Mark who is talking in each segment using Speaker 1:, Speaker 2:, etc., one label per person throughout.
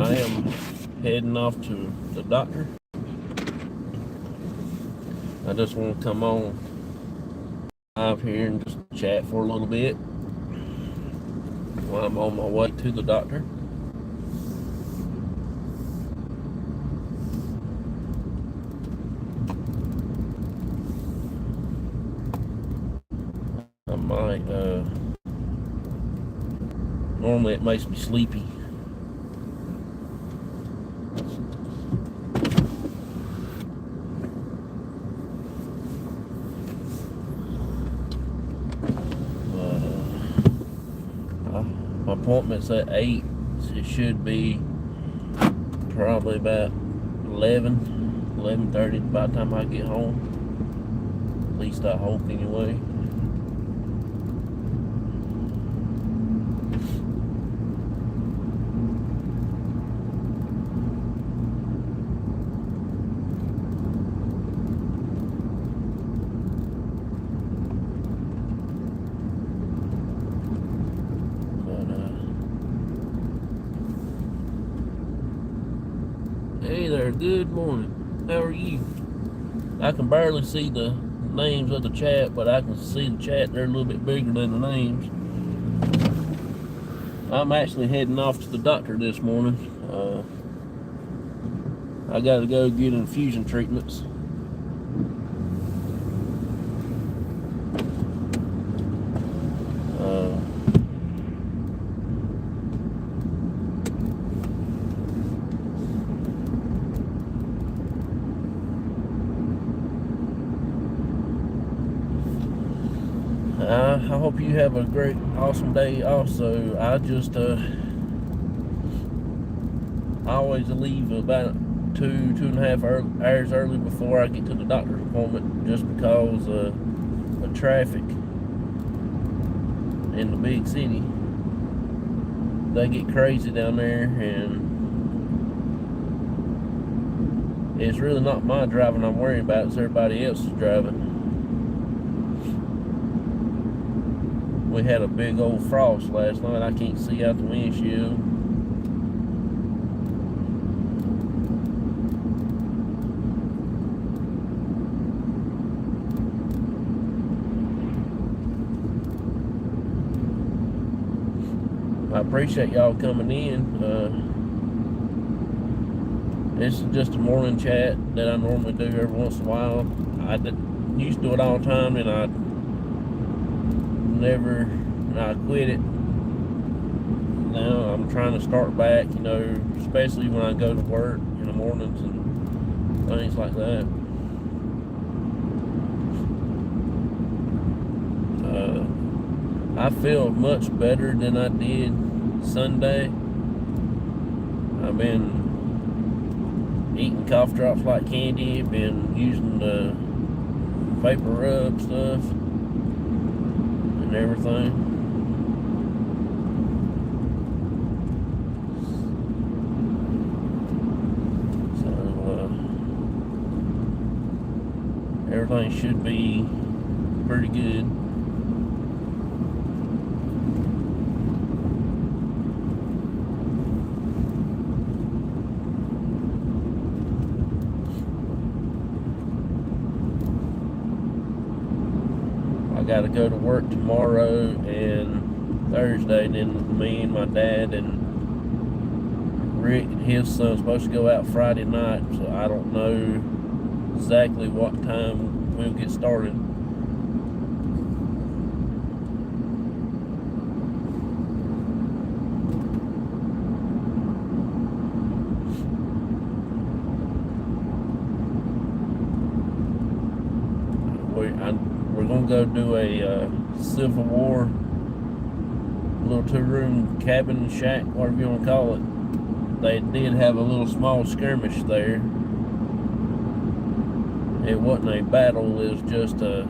Speaker 1: I am heading off to the doctor. I just want to come on live here and just chat for a little bit while I'm on my way to the doctor. I might, normally it makes me sleepy. My appointment's at 8, so it should be probably about 11:30 by the time I get home. At least I hope anyway. Hey there, good morning. How are you? I can barely see the names of the chat, but I can see the chat. They're a little bit bigger than the names. I'm actually heading off to the doctor this morning. I gotta go get infusion treatments. I hope you have a great, awesome day also. I always leave about 2.5 hours early before I get to the doctor's appointment, just because of traffic in the big city. They get crazy down there, and it's really not my driving I'm worried about, it's everybody else's driving. We had a big old frost last night. I can't see out the windshield. I appreciate y'all coming in. This is just a morning chat that I normally do every once in a while. I used to do it all the time, and I quit it. Now I'm trying to start back, especially when I go to work in the mornings and things like that. I feel much better than I did Sunday. I've been eating cough drops like candy, been using the vapor rub stuff and everything. So everything should be pretty good. I got to go to work tomorrow and Thursday. Then me and my dad and Rick and his son supposed to go out Friday night, so I don't know exactly what time we'll get started. We're gonna go do a Civil War little 2-room cabin shack, whatever you want to call it. They did have a little small skirmish there. It wasn't a battle, it was just I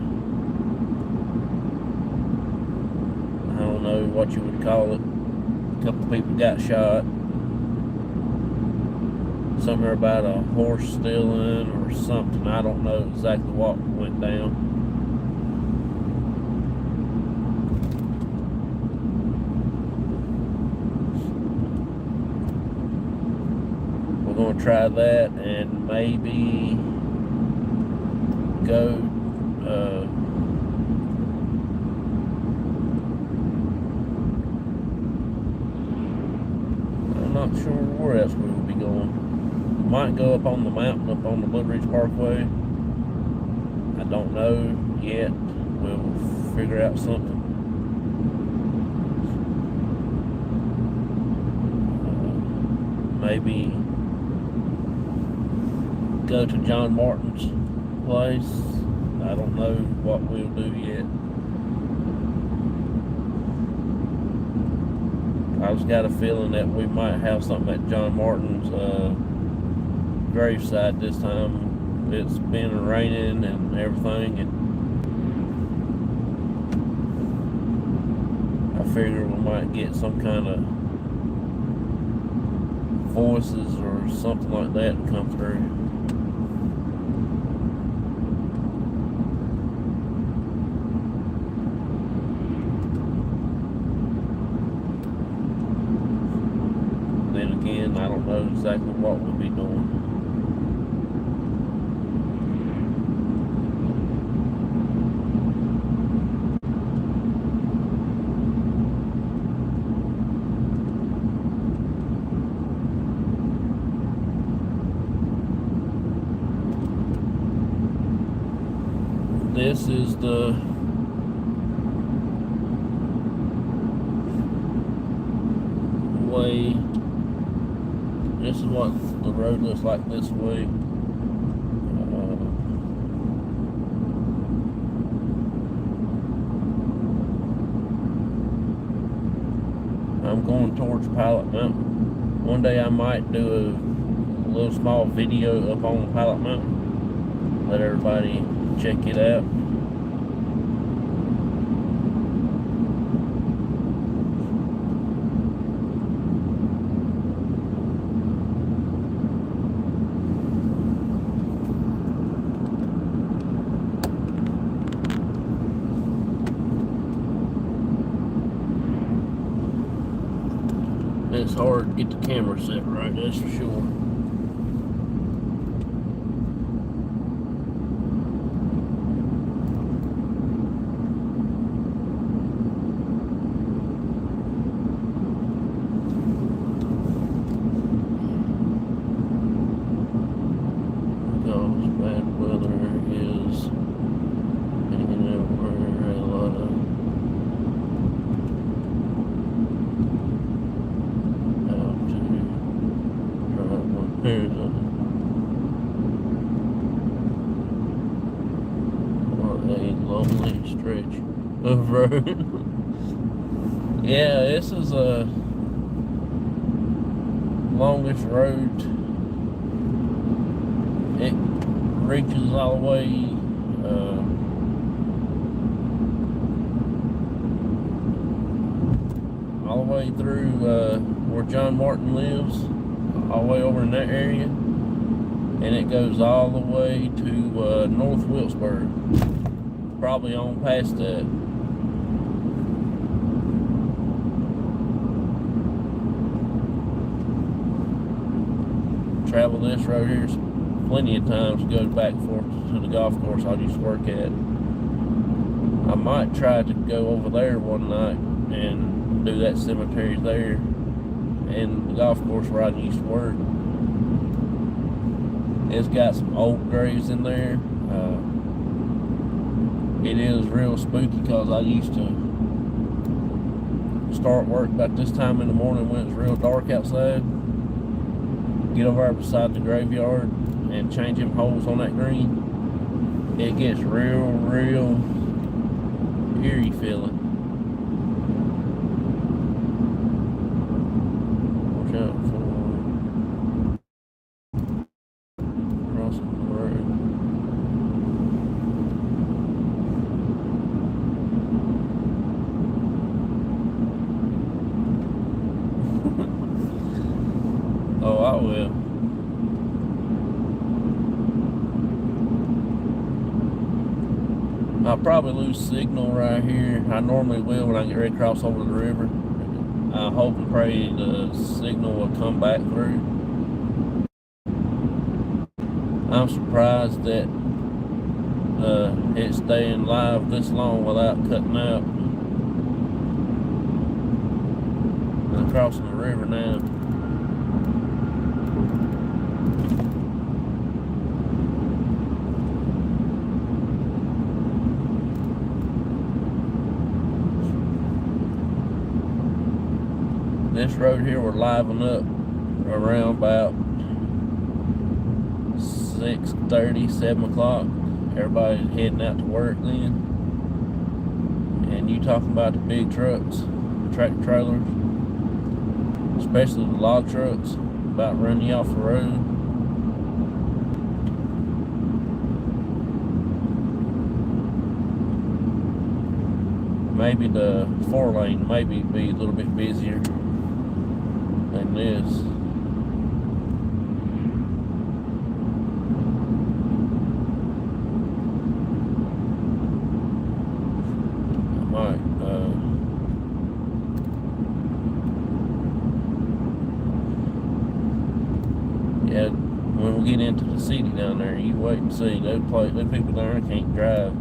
Speaker 1: don't know what you would call it. A couple people got shot. Something about a horse stealing or something. I don't know exactly what went down. Gonna try that and maybe go I'm not sure where else we will be going. Might go up on the mountain, up on the Blue Ridge Parkway. I don't know yet. We'll figure out something. Maybe go to John Martin's place. I don't know what we'll do yet. I just got a feeling that we might have something at John Martin's graveside this time. It's been raining and everything, and I figure we might get some kind of voices or something like that to come through. Then again, I don't know exactly what we'll be doing. This is the way. This is what the road looks like this way. I'm going towards Pilot Mountain. One day I might do a little small video up on Pilot Mountain. Let everybody check it out. It's hard to get the camera set right, that's for sure. Because bad weather is hanging everywhere, a lot of Here's what a lonely stretch of road. Yeah, this is a longest road. It reaches all the way through where John Martin lives. All the way over in that area, and it goes all the way to North Wilkesboro, probably on past that. Travel this road here plenty of times, go back and forth to the golf course I used to work at. I might try to go over there one night and do that cemetery there and the golf course where I used to work. It's got some old graves in there. It is real spooky because I used to start work about this time in the morning when it's real dark outside. Get over there beside the graveyard and change them holes on that green. It gets real eerie feeling. Out for crossing the road. Oh, I will. I'll probably lose signal right here. I normally will when I get ready to cross over the river. I hope and pray the signal will come back through. I'm surprised that it's staying live this long without cutting out. I'm crossing the river now. This road here will liven up around about 6:30, 7 o'clock. Everybody's heading out to work then. And you talking about the big trucks, tractor trailers, especially the log trucks, about running you off the road. Maybe the 4-lane maybe be a little bit busier than this. Yeah, when we get into the city down there, you wait and see. Those people down there can't drive.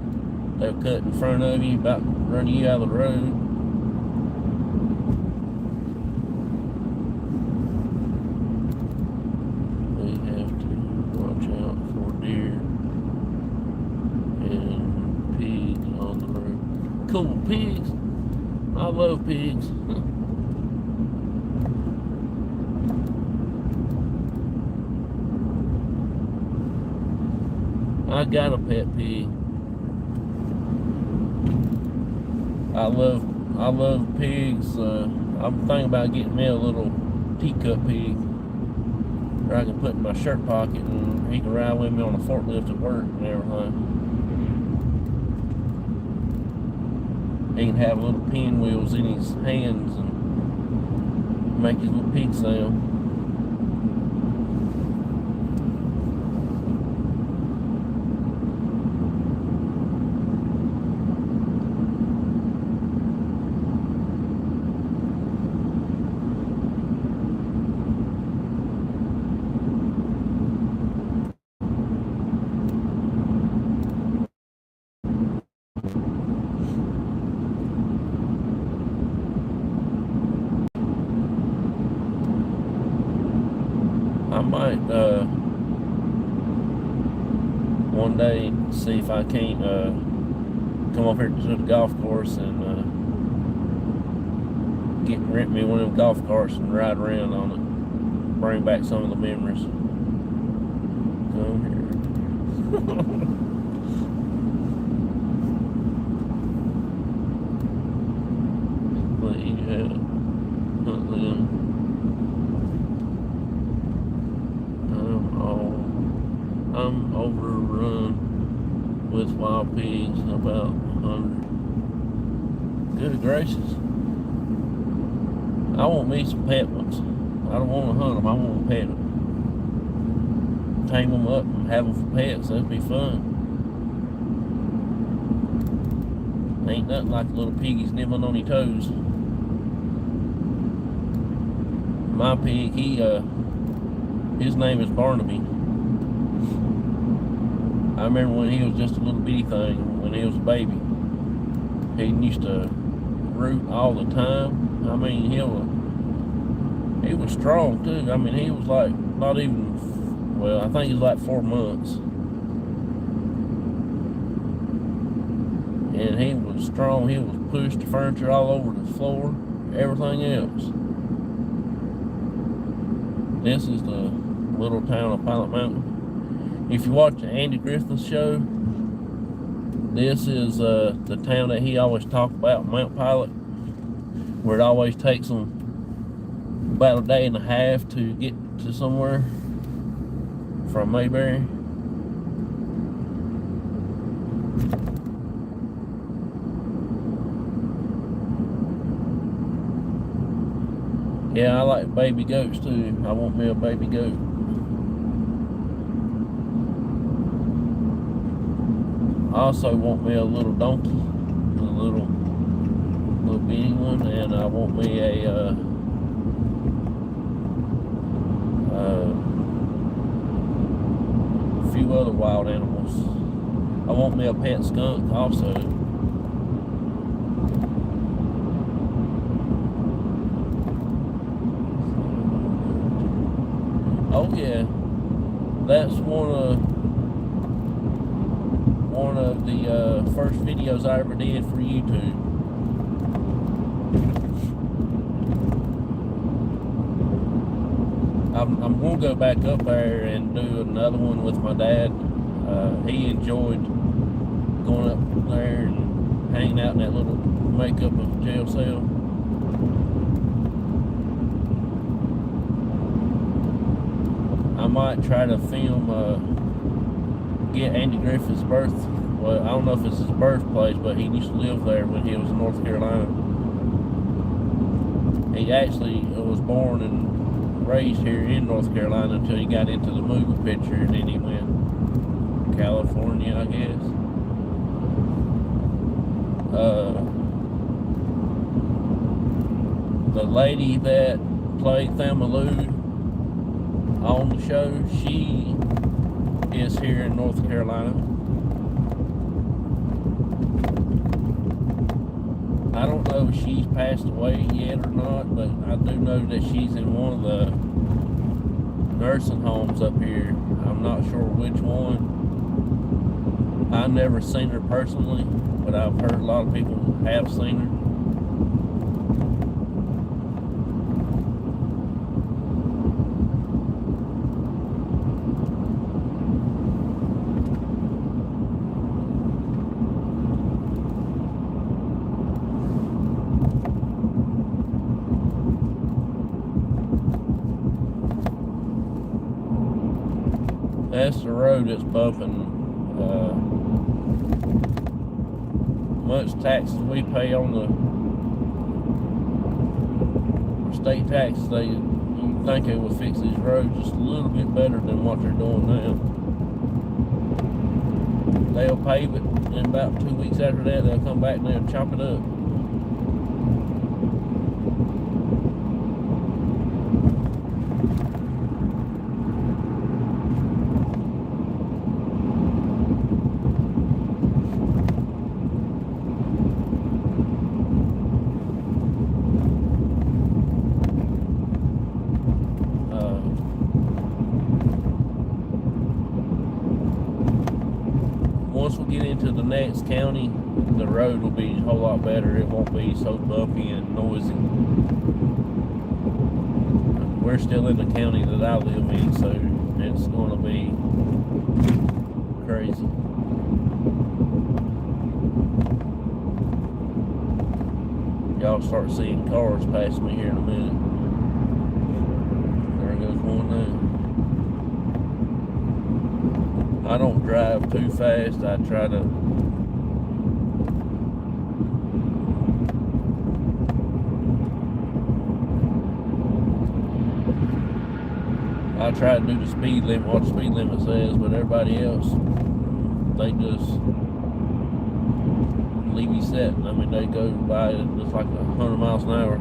Speaker 1: They'll cut in front of you, about running you out of the road. We have to watch out for deer and pigs on the road. Cool, pigs. I love pigs. I got a pet pig. I love pigs. I'm thinking about getting me a little teacup pig where I can put in my shirt pocket and he can ride with me on a forklift at work and everything. He can have little pinwheels in his hands and make his little pig sound. I might one day see if I can't come up here to the golf course and rent me one of them golf carts and ride around on it. Bring back some of the memories. Come here. I'm overrun with wild pigs, about 100. Good gracious. I want me some pet ones. I don't want to hunt them, I want to pet them. Tame them up and have them for pets, that'd be fun. Ain't nothing like a little piggies nibbling on your toes. My pig, his name is Barnaby. I remember when he was just a little bitty thing, when he was a baby. He used to root all the time. I mean, he was strong too. I mean, he was like, not even, well, I think he was like 4 months. And he was strong. He was pushed the furniture all over the floor, everything else. This is the little town of Pilot Mountain. If you watch the Andy Griffith show, this is the town that he always talked about, Mount Pilot, where it always takes them about a day and a half to get to somewhere from Mayberry. Yeah, I like baby goats too. I want me a baby goat. I also want me a little donkey, a little bitty one, and I want me a few wild animals. I want me a pet skunk also. Oh yeah, that's one of the first videos I ever did for YouTube. I'm gonna go back up there and do another one with my dad. He enjoyed going up there and hanging out in that little makeup of jail cell. I might try to film, get Andy Griffith's birth. Well, I don't know if it's his birthplace, but he used to live there when he was in North Carolina. He actually was born and raised here in North Carolina until he got into the movie picture, and then he went to California, I guess. The lady that played Thelma Lou on the show, she is here in North Carolina. I don't know if she's passed away yet or not, but I do know that she's in one of the nursing homes up here. I'm not sure which one. I've never seen her personally, but I've heard a lot of people have seen her. That's the road that's bumping. Much taxes we pay on the state tax, you think they will fix these roads just a little bit better than what they're doing now. They'll pave it, and about 2 weeks after that, they'll come back and they'll chop it up. Once we get into the next county, the road will be a whole lot better. It won't be so bumpy and noisy. We're still in the county that I live in, so it's going to be crazy. Y'all start seeing cars pass me here in a minute. There goes one now. I don't drive too fast. I try to do the speed limit, what the speed limit says, but everybody else, they just leave you sitting. I mean, they go by just like 100 miles an hour.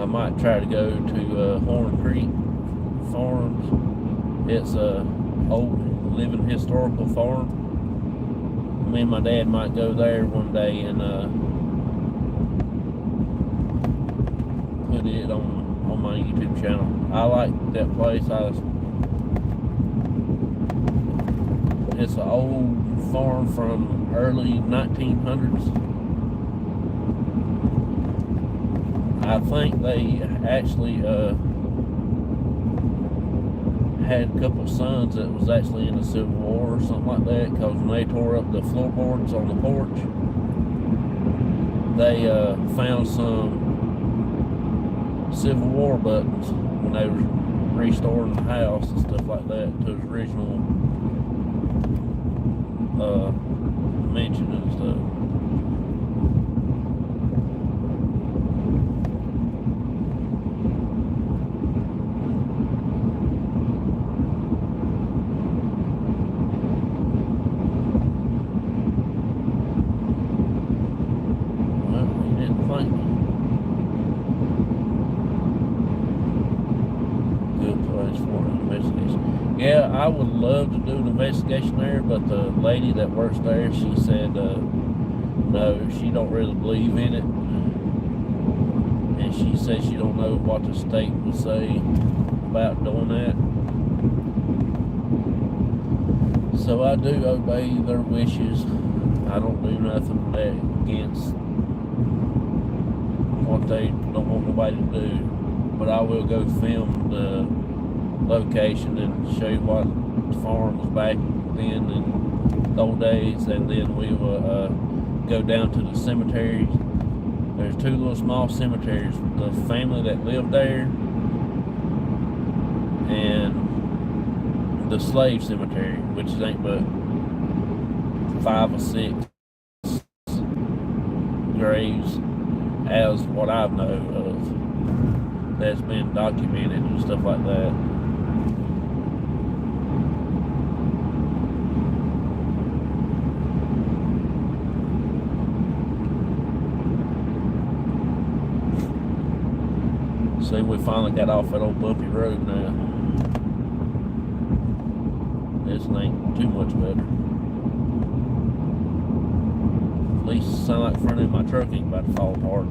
Speaker 1: I might try to go to Horn Creek Farms. It's a old living historical farm. Me and my dad might go there one day and put it on my YouTube channel. I like that place. It's an old farm from early 1900s. I think they actually had a couple of sons that was actually in the Civil War or something like that, because when they tore up the floorboards on the porch, they found some Civil War buttons when they were restoring the house and stuff like that to its original dimension and stuff. would love to do an investigation there, but the lady that works there, she said no, she don't really believe in it, and she said she don't know what the state would say about doing that. So I do obey their wishes. I don't do nothing against what they don't want nobody to do, but I will go film the location and show you what the farm was back then in the old days, and then we will go down to the cemeteries. There's two little small cemeteries. The family that lived there and the slave cemetery, which ain't but 5 or 6 graves, as what I know of, that's been documented and stuff like that. See, we finally got off that old bumpy road now. This ain't too much better. At least it sounds like the front end of my truck ain't about to fall apart.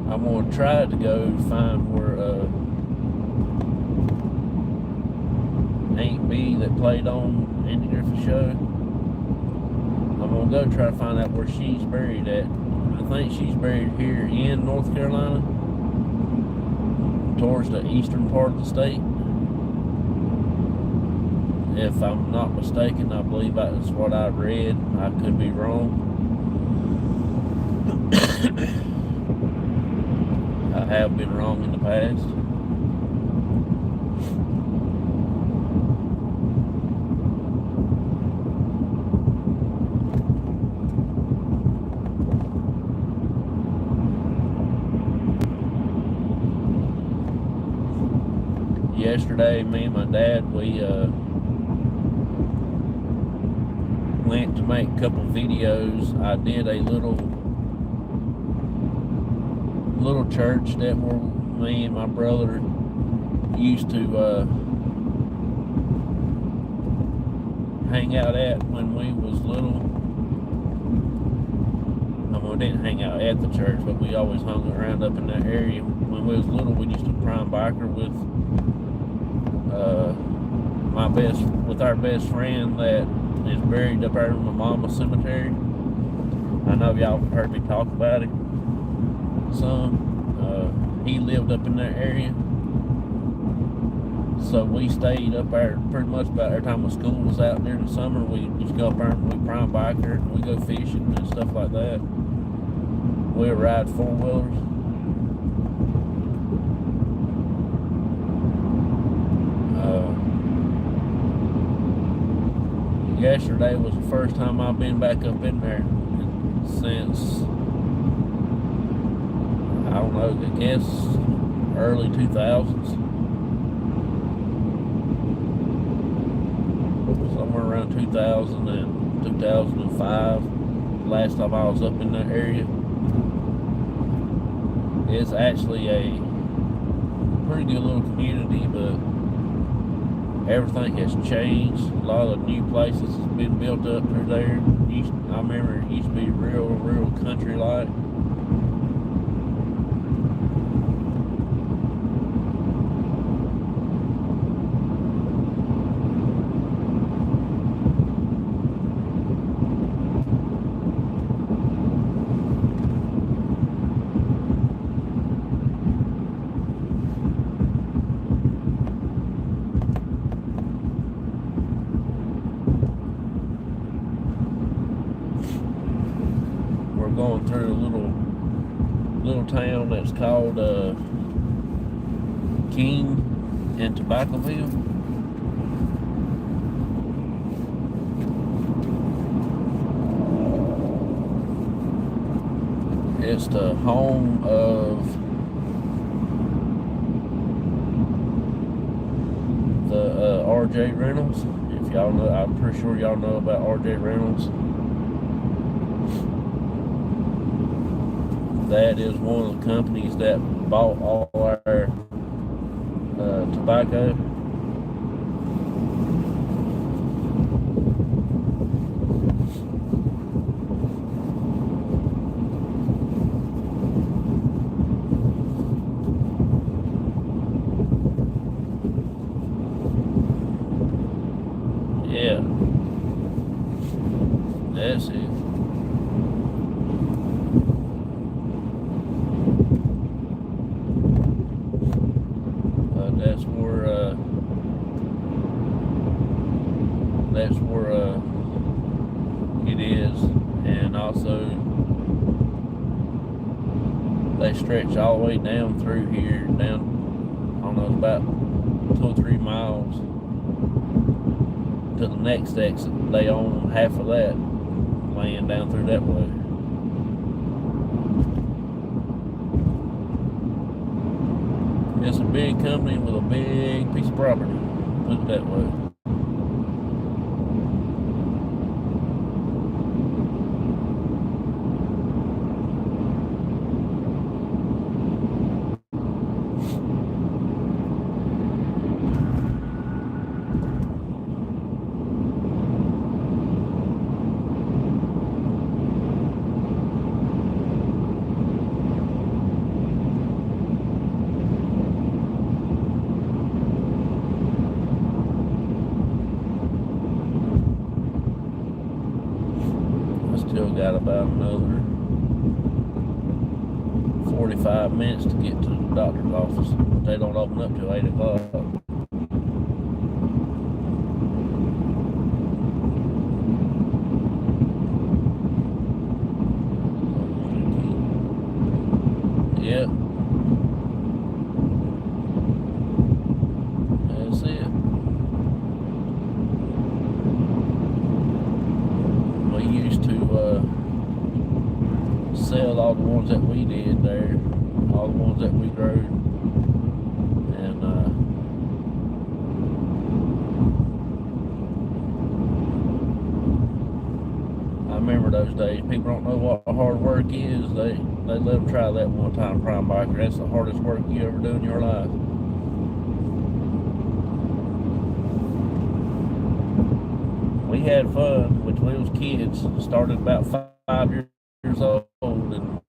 Speaker 1: I'm going to try to go find where Aunt B that played on Andy Griffith Show. I'm going to go try to find out where she's buried at. I think she's buried here in North Carolina, towards the eastern part of the state. If I'm not mistaken, I believe that's what I read. I could be wrong. I have been wrong in the past. Yesterday, me and my dad, we went to make a couple videos. I did a little church that me and my brother used to hang out at when we was little. I mean, we didn't hang out at the church, but we always hung around up in that area. When we was little, we used to prime biker with our best friend that is buried up there in my mama's cemetery. I know y'all heard me talk about it some. He lived up in that area, so we stayed up there pretty much about every time the school was out during the summer. We just go up there and we prime biker and we go fishing and stuff like that. We'll ride 4-wheelers. Yesterday was the first time I've been back up in there since, I don't know, I guess early 2000s. Somewhere around 2000 and 2005, last time I was up in that area. It's actually a pretty good little community, but everything has changed. A lot of new places has been built up through there. I remember it used to be real country-like. Going through a little town that's called King and Tobaccoville. It's the home of the RJ Reynolds. If y'all know, I'm pretty sure y'all know about RJ Reynolds. That is one of the companies that bought all our tobacco. Yeah, that's it. That's where it is, and also they stretch all the way down through here, down, I don't know, about 2 or 3 miles to the next exit. They own half of that land down through that way. It's a big company with a big piece of property, put it that way. Still got about another 45 minutes to get to the doctor's office. They don't open up till 8 o'clock. Yep. That's it. We used to sell all the ones that we did there, all the ones that we grew, and I remember those days. People don't know what hard work is. They let them try that one time, Prime Biker. That's the hardest work you ever do in your life. We had fun when we was kids. Started about 5 years old, and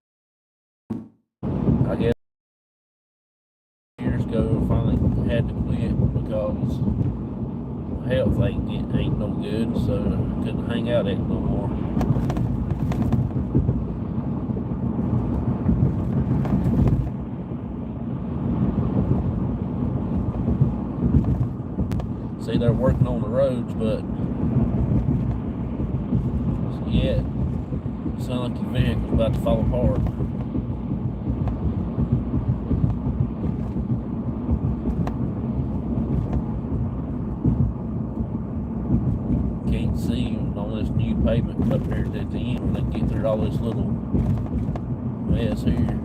Speaker 1: I guess years ago finally had to quit because my health ain't no good, so I couldn't hang out at no more. See, they're working on the roads, but yeah, it sounds like your vehicle's about to fall apart. Can't see on this new pavement up here at the end when they get through all this little mess here.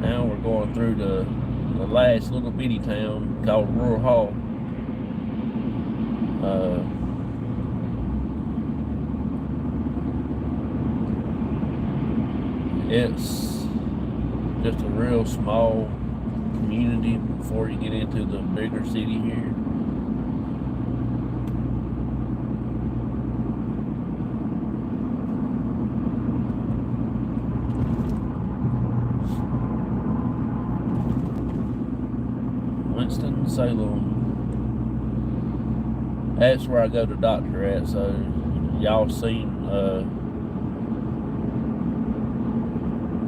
Speaker 1: Now we're going through the last little bitty town called Rural Hall. It's just a real small community before you get into the bigger city here. Winston-Salem. That's where I go to doctor at. So y'all seen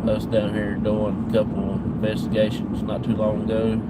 Speaker 1: us down here doing a couple investigations not too long ago.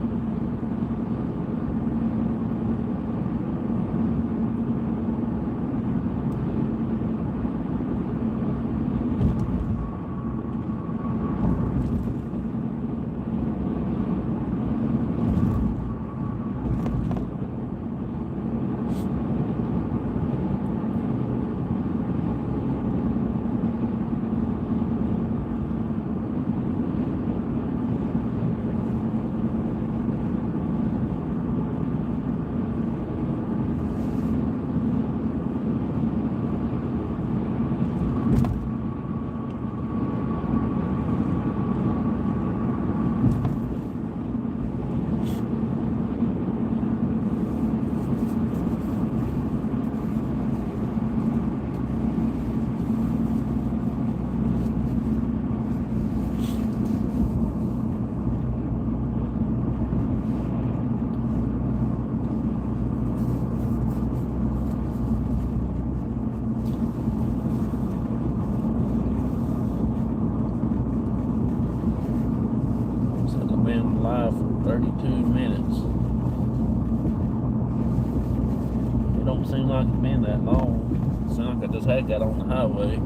Speaker 1: Been live for 32 minutes. It don't seem like it's been that long. It sounds like I just had got on the highway.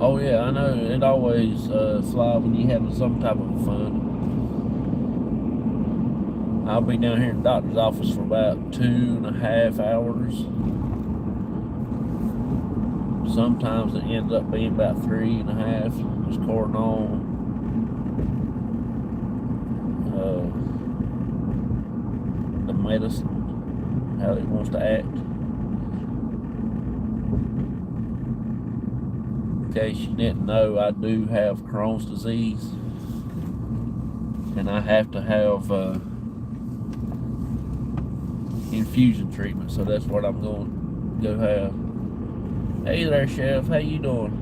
Speaker 1: Oh yeah, I know. It always fly when you having some type of fun. I'll be down here in the doctor's office for about 2.5 hours. Sometimes it ends up being about 3.5, just according on the medicine, how it wants to act. In case you didn't know, I do have Crohn's disease, and I have to have infusion treatment, so that's what I'm going to go have. Hey there, Chef, how you doing?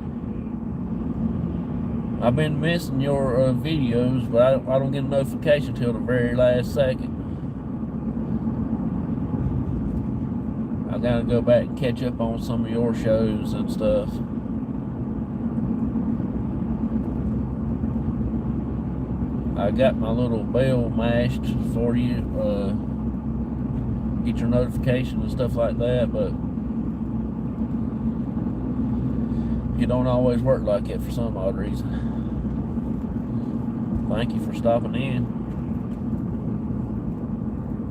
Speaker 1: I've been missing your videos, but I don't get a notification till the very last second. I gotta go back and catch up on some of your shows and stuff. I got my little bell mashed for you, get your notifications and stuff like that, but it don't always work like it for some odd reason. Thank you for stopping in.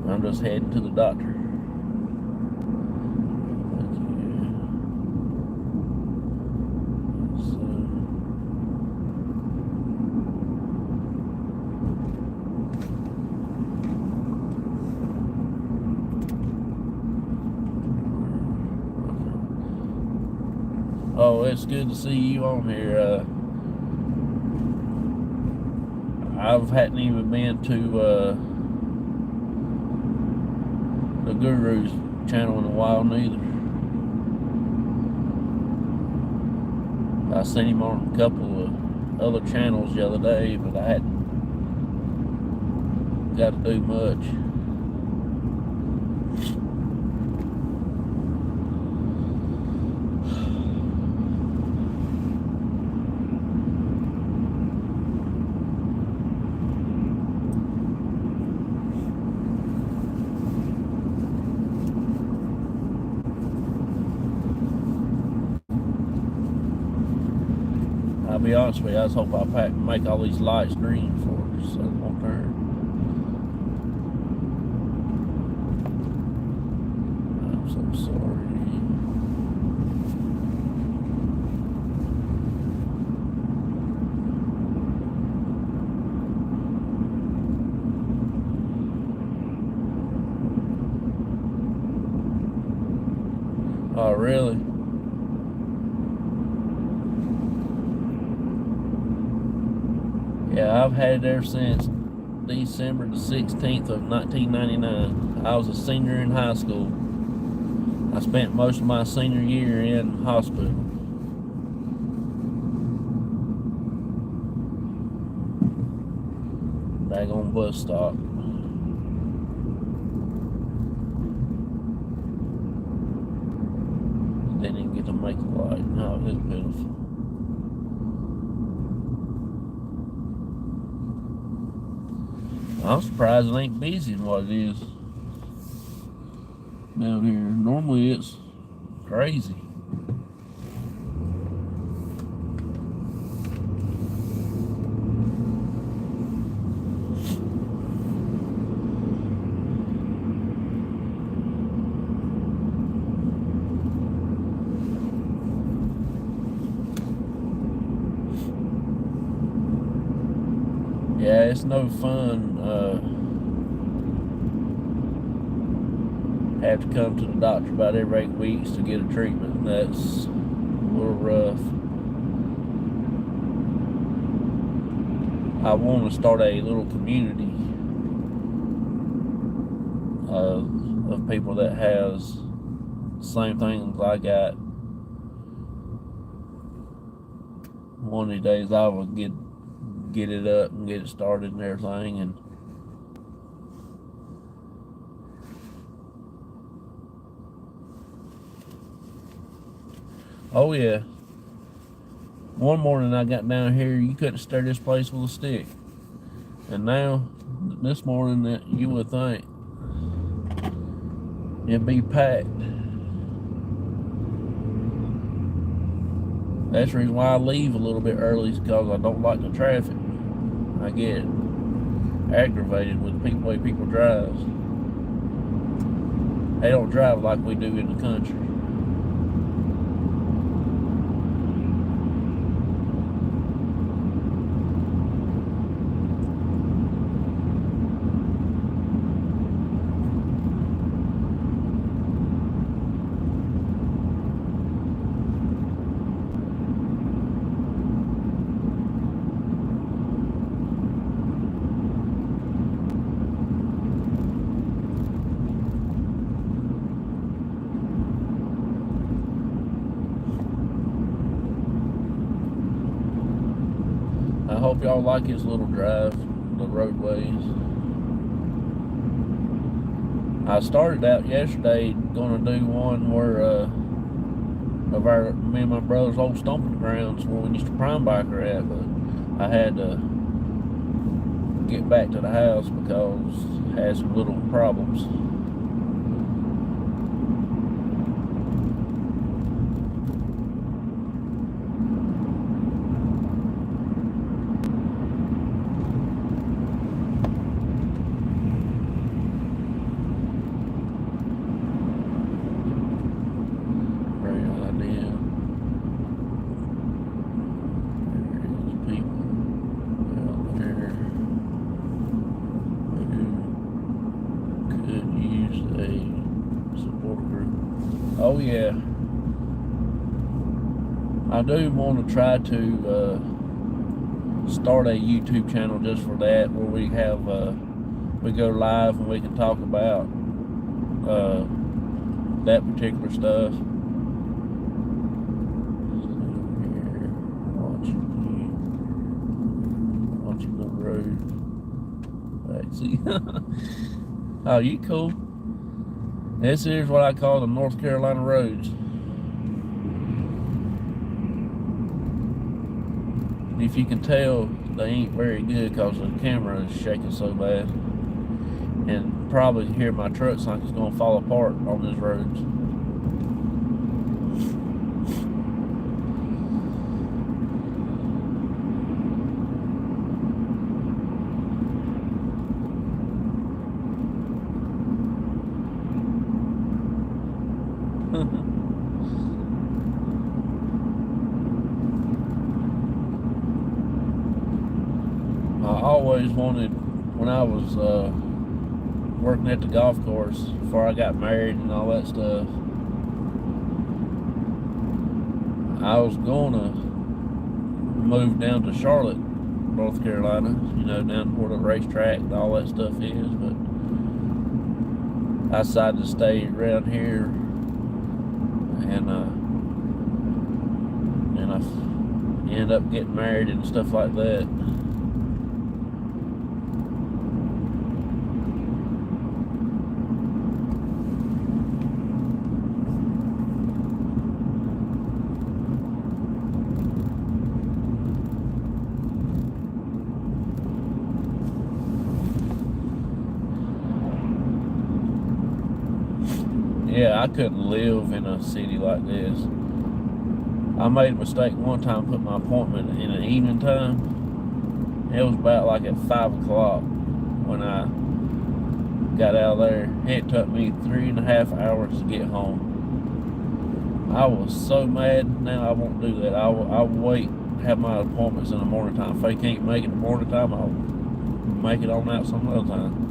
Speaker 1: I'm just heading to the doctor. Oh, it's good to see you on here. I hadn't even been to the Guru's channel in a while neither. I seen him on a couple of other channels the other day, but I hadn't got to do much. I'll be honest with you, I just hope I make all these lights green for us so it won't turn. I'm so sorry. Oh, really? Yeah, I've had it there since December the 16th of 1999. I was a senior in high school. I spent most of my senior year in hospital. Daggone bus stop. Didn't even get to make the light. No, it was pitiful. I'm surprised it ain't busy as what it is down here. Normally it's crazy. Yeah, it's no fun have to come to the doctor about every 8 weeks to get a treatment. That's a little rough. I want to start a little community of people that has the same things I got. One of these days I will get it up and get it started and everything. And oh yeah, one morning I got down here, you couldn't stir this place with a stick. And now, this morning, that you would think it'd be packed. That's the reason why I leave a little bit early, is because I don't like the traffic. I get aggravated with the way people drive. They don't drive like we do in the country. I hope y'all like his little drive, the roadways. I started out yesterday going to do one where of me and my brother's old stomping grounds where we used to prime biker at, but I had to get back to the house because I had some little problems. Oh yeah, I do want to try to start a YouTube channel just for that, where we have we go live and we can talk about that particular stuff. Watching the road. See, oh, you cool. This is what I call the North Carolina roads. If you can tell, they ain't very good because the camera is shaking so bad. And probably hear my truck like it's going to fall apart on these roads. I always wanted, when I was working at the golf course before I got married and all that stuff, I was gonna move down to Charlotte, North Carolina, down where the racetrack and all that stuff is, but I decided to stay around here, and I ended up getting married and stuff like that. Yeah, I couldn't live in a city like this. I made a mistake one time, put my appointment in the evening time. It was about like at 5 o'clock when I got out of there. It took me 3.5 hours to get home. I was so mad. Now I won't do that. I'll wait, have my appointments in the morning time. If they can't make it in the morning time, I'll make it on out some other time.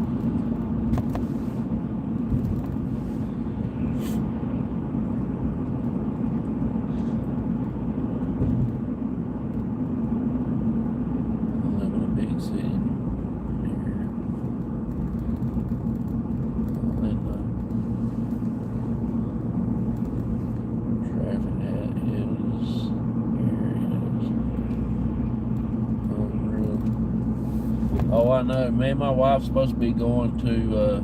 Speaker 1: Oh, I know. Me and my wife's supposed to be going to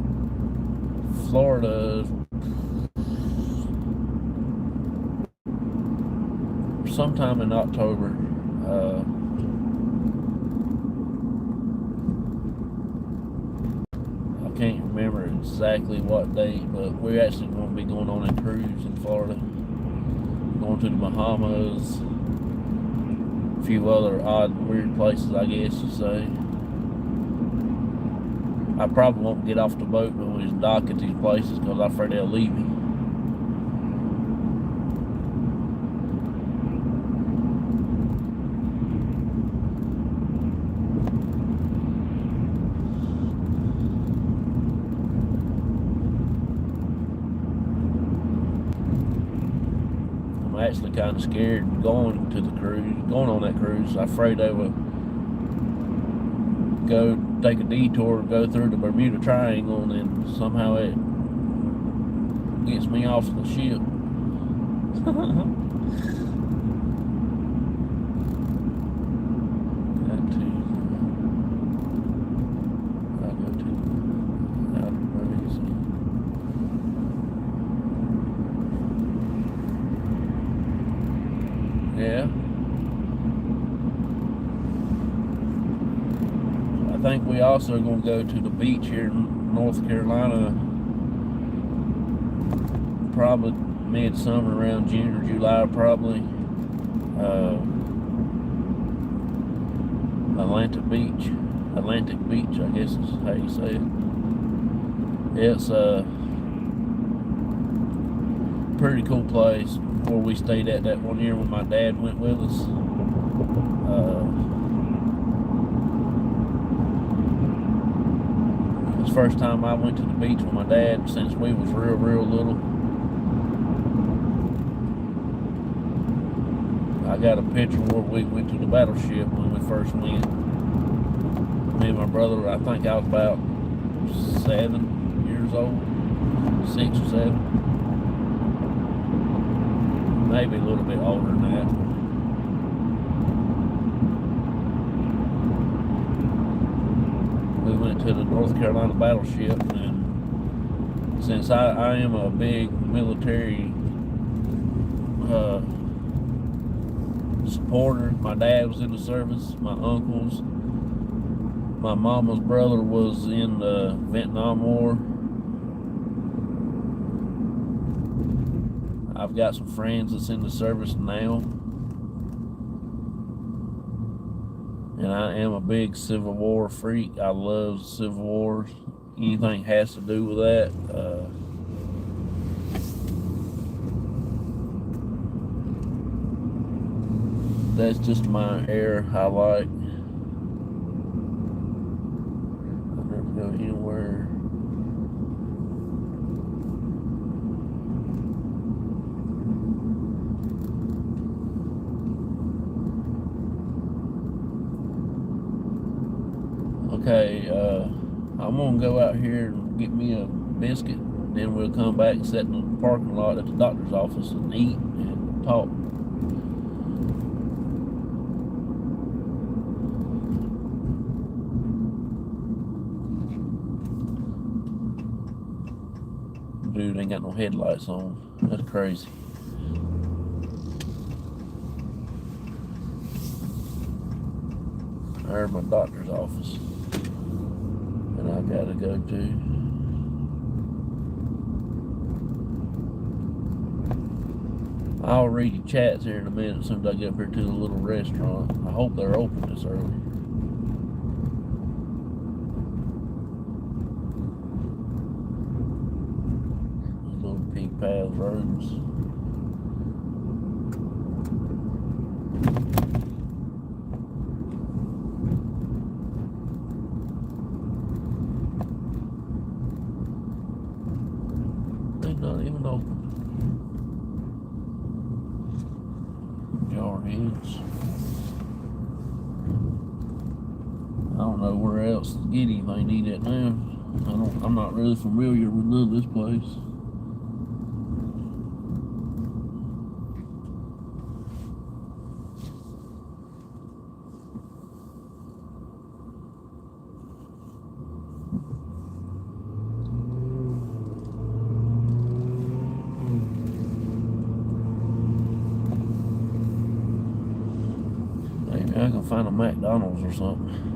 Speaker 1: Florida sometime in October. I can't remember exactly what date, but we're actually going to be going on a cruise in Florida. Going to the Bahamas, a few other odd, weird places, I guess you say. I probably won't get off the boat when we dock at these places because I'm afraid they'll leave me. I'm actually kind of scared going on that cruise. I'm afraid they would go take a detour and go through the Bermuda Triangle, and then somehow it gets me off the ship. Yeah. I think we also are going to go to the beach here in North Carolina probably midsummer, around June or July probably. Atlantic Beach, I guess is how you say it. It's a pretty cool place where we stayed at that one year when my dad went with us. It was the first time I went to the beach with my dad since we was real little. I got a picture where we went to the battleship when we first went. Me and my brother, I think I was about 7 years old, 6 or 7. Maybe a little bit older than that. We went to the North Carolina battleship, and since I am a big military supporter, my dad was in the service, my uncles, my mama's brother was in the Vietnam War. I've got some friends that's in the service now. And I am a big Civil War freak. I love Civil Wars. Anything has to do with that. That's just my era I like. I'll never go anywhere. Okay, I'm gonna go out here and get me a biscuit. Then we'll come back and sit in the parking lot at the doctor's office and eat and talk. Dude ain't got no headlights on. That's crazy. There's my doctor's office. And I gotta go to. I'll read your chats here in a minute as soon as I get up here to the little restaurant. I hope they're open this early. Little pink path roads. They're not even open. Jarheads. I don't know where else to get anything to eat at now. I'm not really familiar with none of this place. Maybe I can find a McDonald's or something.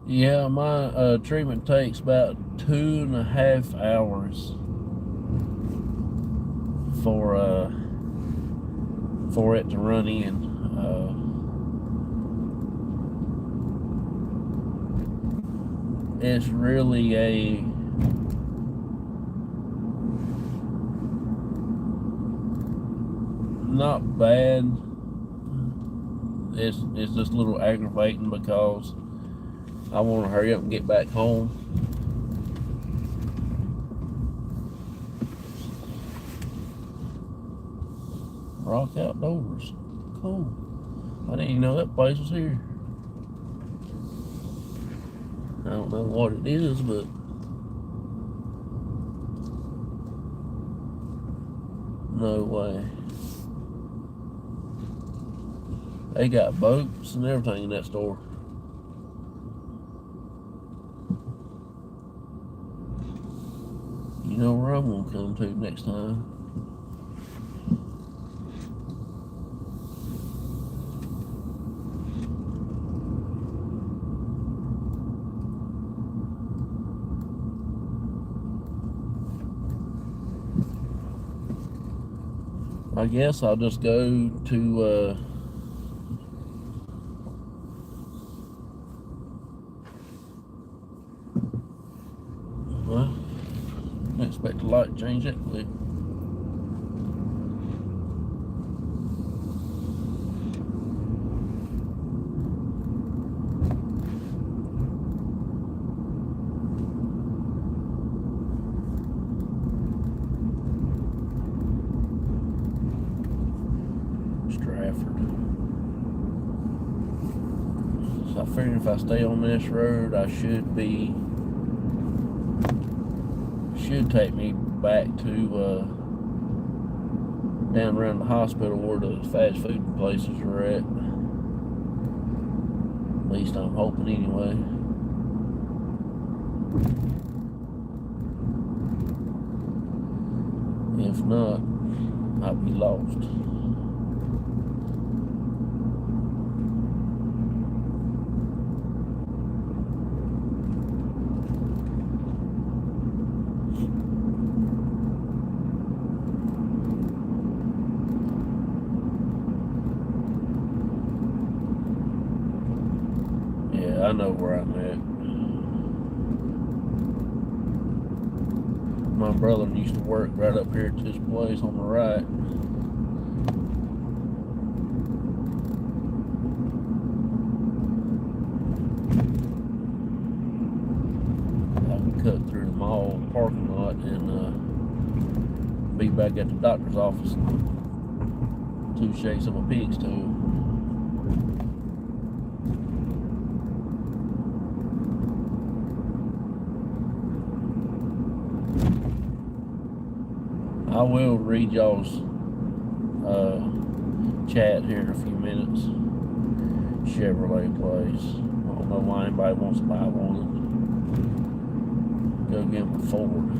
Speaker 1: Yeah, my treatment takes about 2.5 hours for it to run in. It's really a not bad. It's just a little aggravating because I want to hurry up and get back home. Rock Outdoors. Cool. I didn't even know that place was here. I don't know what it is, but no way. They got boats and everything in that store. You know where I'm gonna come to next time. I guess I'll just go to well, I didn't expect the light to change that quick. So I figured if I stay on this road, I should take me back to down around the hospital where the fast food places are at. At least I'm hoping anyway. If not, I'll be lost. I know where I'm at. my brother used to work right up here at this place on the right. I can cut through the mall parking lot and be back at the doctor's office in 2 shakes of a pig's toe. I will read y'all's chat here in a few minutes. Chevrolet place. I don't know why anybody wants to buy one. Go get them a Ford.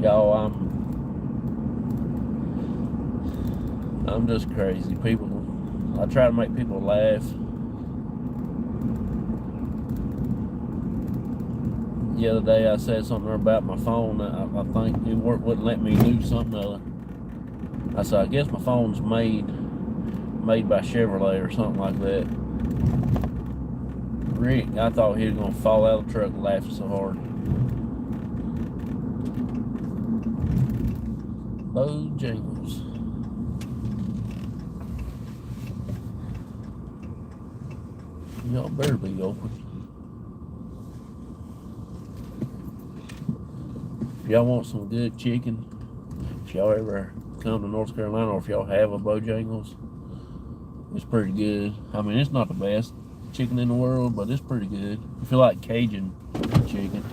Speaker 1: Y'all, I'm just crazy. People, I try to make people laugh. The other day I said something about my phone. I think it wouldn't let me do something. I said, I guess my phone's made by Chevrolet or something like that. Rick, I thought he was gonna fall out of the truck laughing so hard. Bojangles. Y'all better be open. If y'all want some good chicken, if y'all ever come to North Carolina, or if y'all have a Bojangles, it's pretty good. I mean, it's not the best chicken in the world, but it's pretty good. If you like Cajun chicken.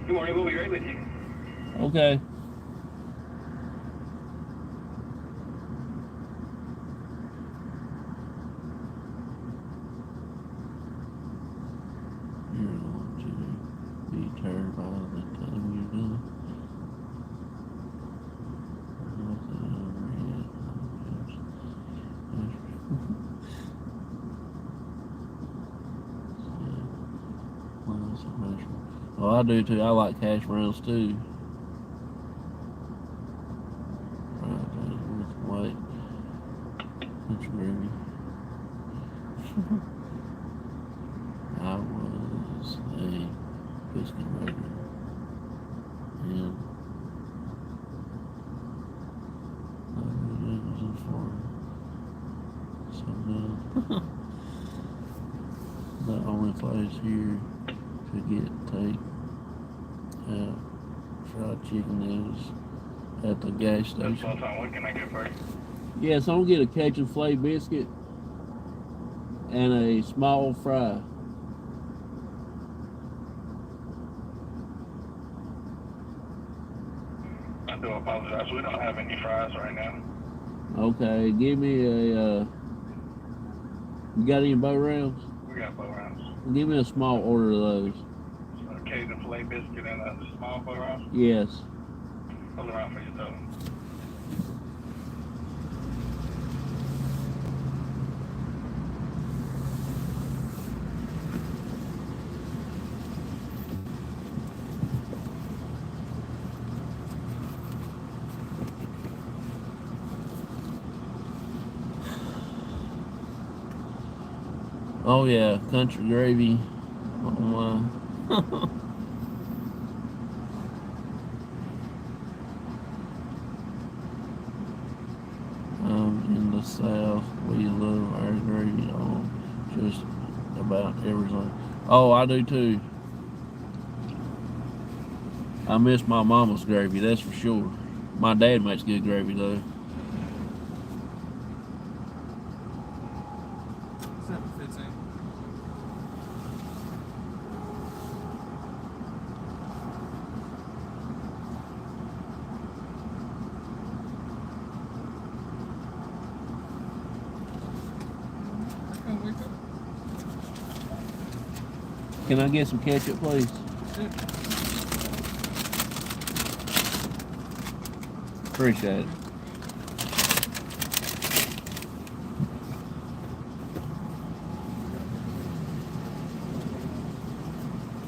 Speaker 2: Good morning, we'll be right with you.
Speaker 1: Okay. You're going to be terrified by the time you're done. Oh, I do too. I like hash browns too. Right, with white. That's gravy. I was a biscuit maker. And I really wasn't for so now the only place here to take fried chicken is at the gas station.
Speaker 2: What can I get for you?
Speaker 1: Yes, I'm gonna get a Cajun flay biscuit and a small fry.
Speaker 2: I do apologize. We don't have any fries right now.
Speaker 1: Okay, give me a. You got any bow rounds?
Speaker 2: We got bow rounds.
Speaker 1: Give me a small order of those.
Speaker 2: So a Cajun filet biscuit and a small bow round?
Speaker 1: Yes.
Speaker 2: Hold around for you, though.
Speaker 1: Oh yeah, country gravy. Oh my. In the South, we love our gravy on just about everything. Oh, I do too. I miss my mama's gravy, that's for sure. My dad makes good gravy though.
Speaker 3: 7:15. I can't wake up.
Speaker 1: Can I get some ketchup, please?
Speaker 3: Yeah.
Speaker 1: Appreciate it.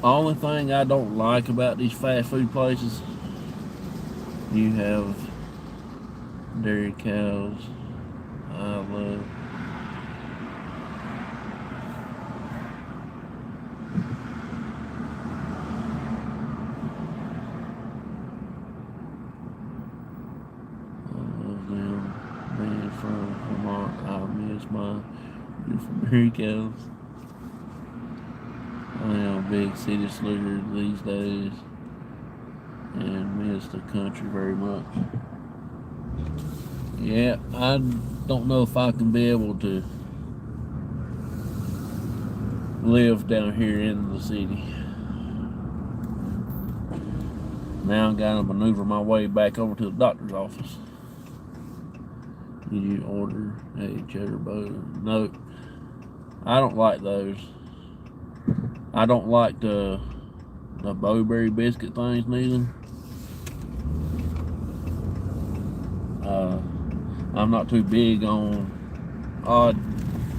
Speaker 1: Only thing I don't like about these fast food places, you have dairy cows. I love. I love them. Being from Vermont, I miss my beautiful dairy cows. I am a big city slicker these days and miss the country very much. Yeah, I don't know if I can be able to live down here in the city. Now I gotta maneuver my way back over to the doctor's office. Did you order a cheddar bow? No, I don't like those. I don't like the Bowberry biscuit things neither. I'm not too big on odd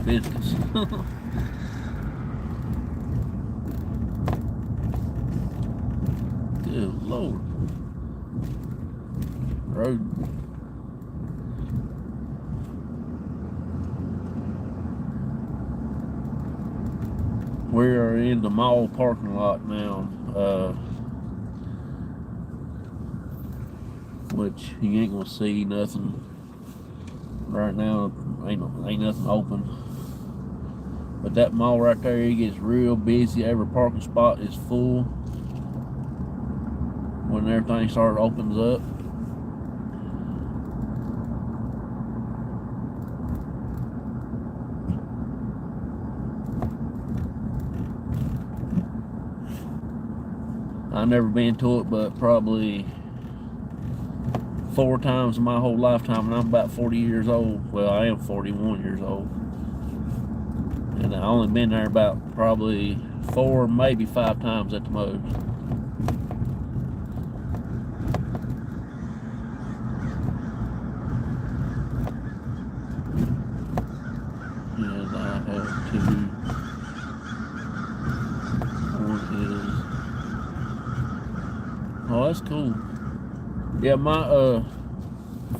Speaker 1: biscuits. Good Lord. Road. We are in the mall parking lot now, which you ain't gonna see nothing right now. Ain't nothing open. But that mall right there, it gets real busy. Every parking spot is full when everything opens up. I've never been to it, but probably 4 times in my whole lifetime, and I'm about 40 years old. Well, I am 41 years old. And I've only been there about probably 4, maybe 5 times at the most. And I have 2. One is... Oh, that's cool. Yeah, my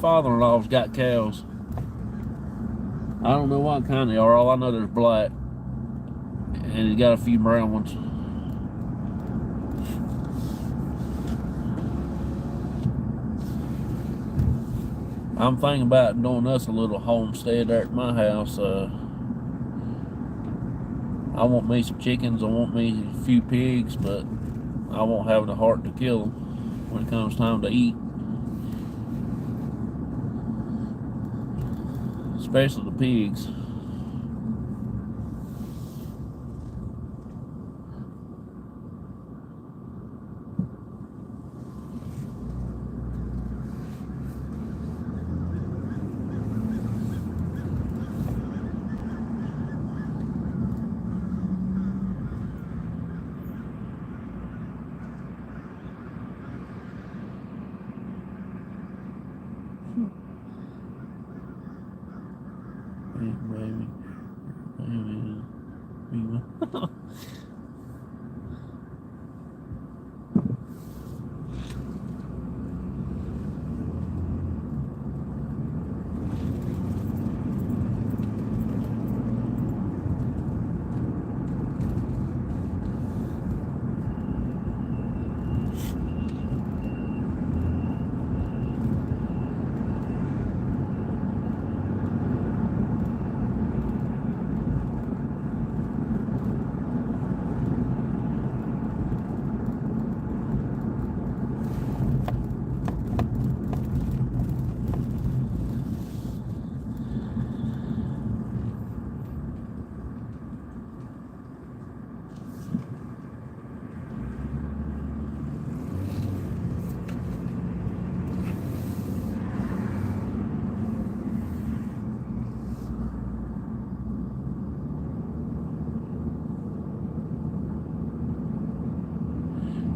Speaker 1: father-in-law's got cows. I don't know what kind they are. All I know there's black, and he's got a few brown ones. I'm thinking about doing us a little homestead there at my house. I want me some chickens. I want me a few pigs, but I won't have the heart to kill them when it comes time to eat. Especially the pigs. Baby.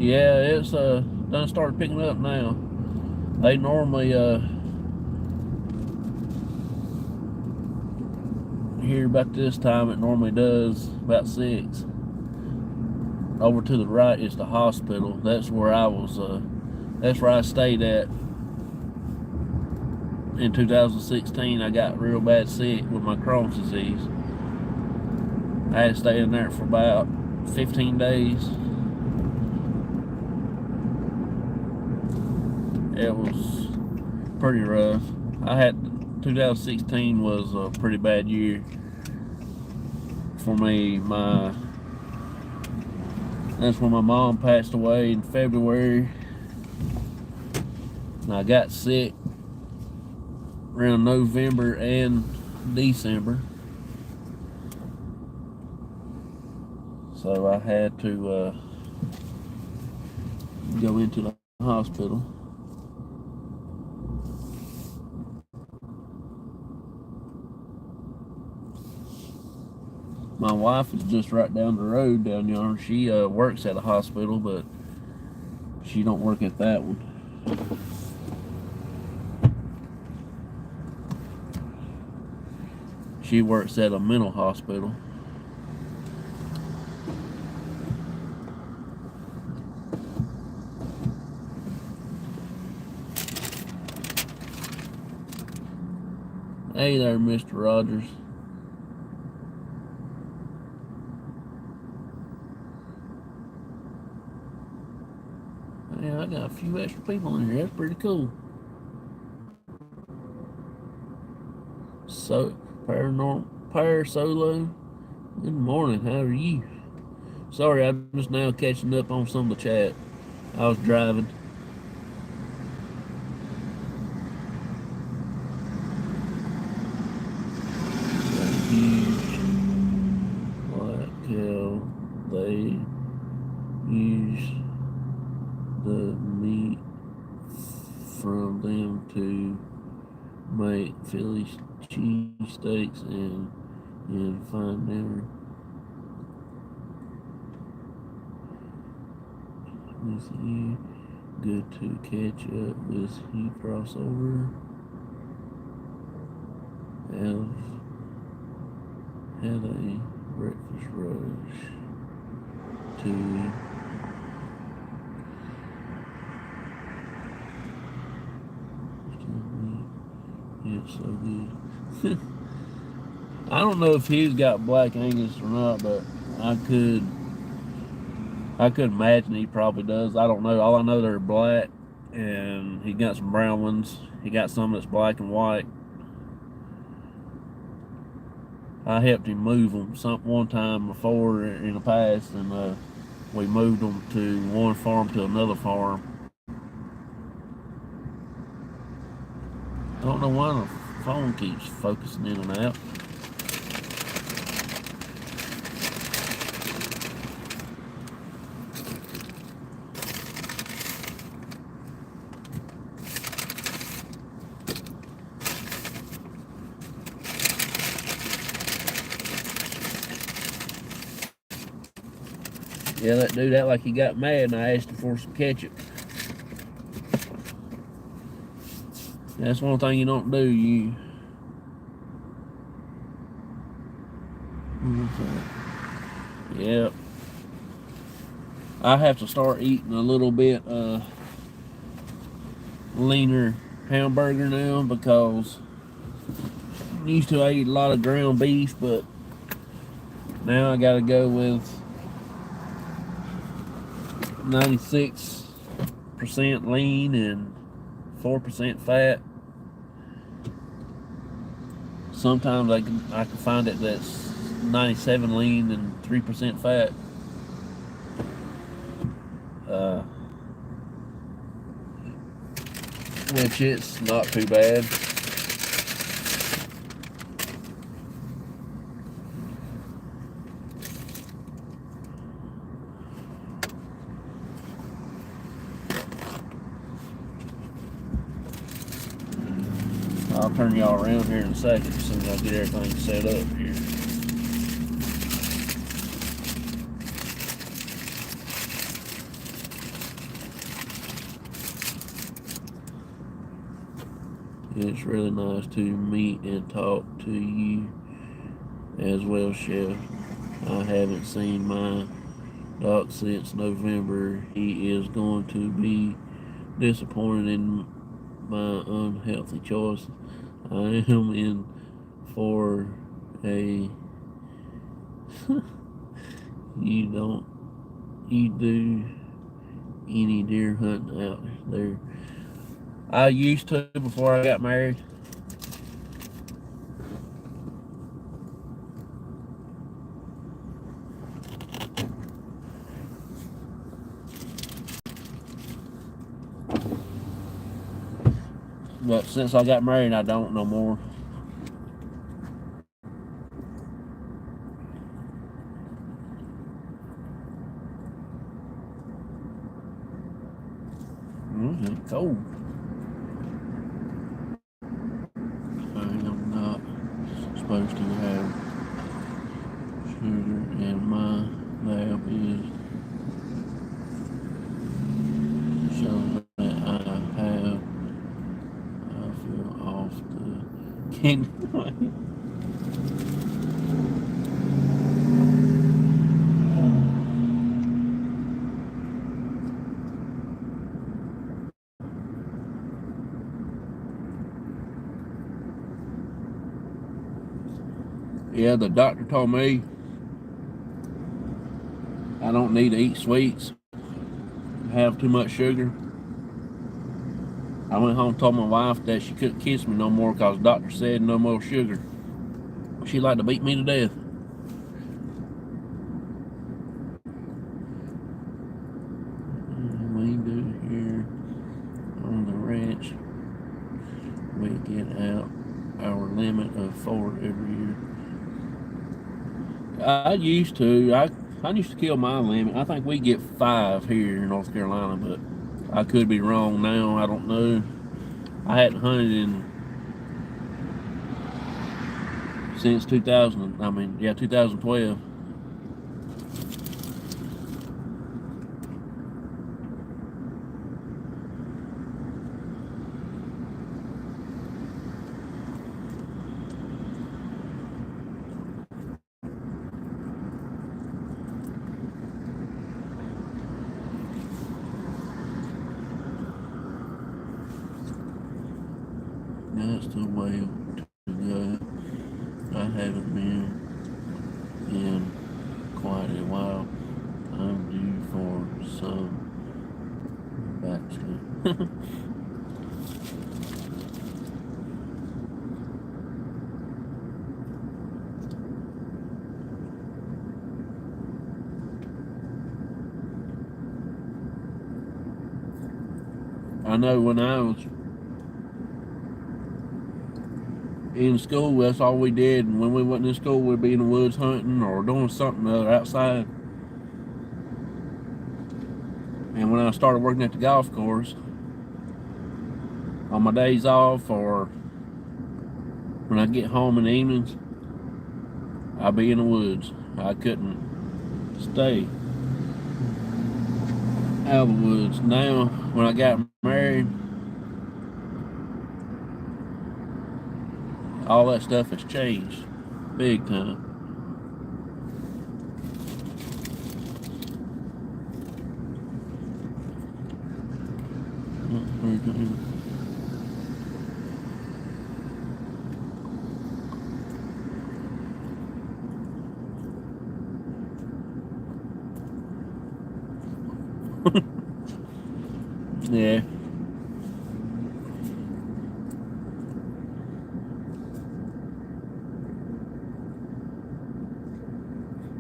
Speaker 1: Yeah, it's done started picking up now. They normally here about this time it normally does about 6. Over to the right is the hospital. That's where I was that's where I stayed at in 2016. I got real bad sick with my Crohn's disease. I had to stay in there for about 15 days. It was pretty rough. 2016 was a pretty bad year for me. That's when my mom passed away in February. And I got sick around November and December. So I had to go into the hospital. My wife is just right down the road down yonder. She works at a hospital, but she don't work at that one. She works at a mental hospital. Hey there, Mr. Rogers. Yeah, I got a few extra people in here. That's pretty cool. So, Par Solo. Good morning. How are you? Sorry, I'm just now catching up on some of the chat. I was driving. Huge black cow. They use the meat from them to make Philly cheesesteaks and fine dinner. With you, good to catch up with you crossover. Have had a breakfast rush to it's so good. I don't know if he's got Black Angus or not, but I could imagine he probably does. I don't know. All I know they're black, and he got some brown ones. He got some that's black and white. I helped him move them one time before in the past, and we moved them to one farm to another farm. I don't know why the phone keeps focusing in and out. Yeah, that dude act like he got mad and I asked him for some ketchup. That's one thing you don't do. Yep. I have to start eating a little bit leaner hamburger now, because used to I eat a lot of ground beef, but now I gotta go with 96% lean and 4% fat. Sometimes I can find it that's 97 lean and 3% fat. Which it's not too bad. I'll turn y'all around here in a second as soon as I get everything set up here. It's really nice to meet and talk to you as well, Chef. I haven't seen my doc since November. He is going to be disappointed in my unhealthy choice. I am in for a you do any deer hunting out there? I used to before I got married. But since I got married, I don't no more. It's cold. I am not supposed to have sugar in my lab is shows that I have. I feel off the kidney. Yeah, the doctor told me I don't need to eat sweets, have too much sugar. I went home and told my wife that she couldn't kiss me no more because the doctor said no more sugar. She liked to beat me to death. We do here on the ranch, we get out our limit of 4 every year. I used to kill my limit. I think we get 5 here in North Carolina, but I could be wrong now. I don't know. I hadn't hunted since 2012. That's the way to go. I haven't been in quite a while. I'm due for some backslip. I know when I was in school, that's all we did. And when we wasn't in school, we'd be in the woods hunting or doing something other outside. And when I started working at the golf course, on my days off or when I get home in the evenings, I'd be in the woods. I couldn't stay out of the woods. Now, when I got married, all that stuff has changed big time. Yeah.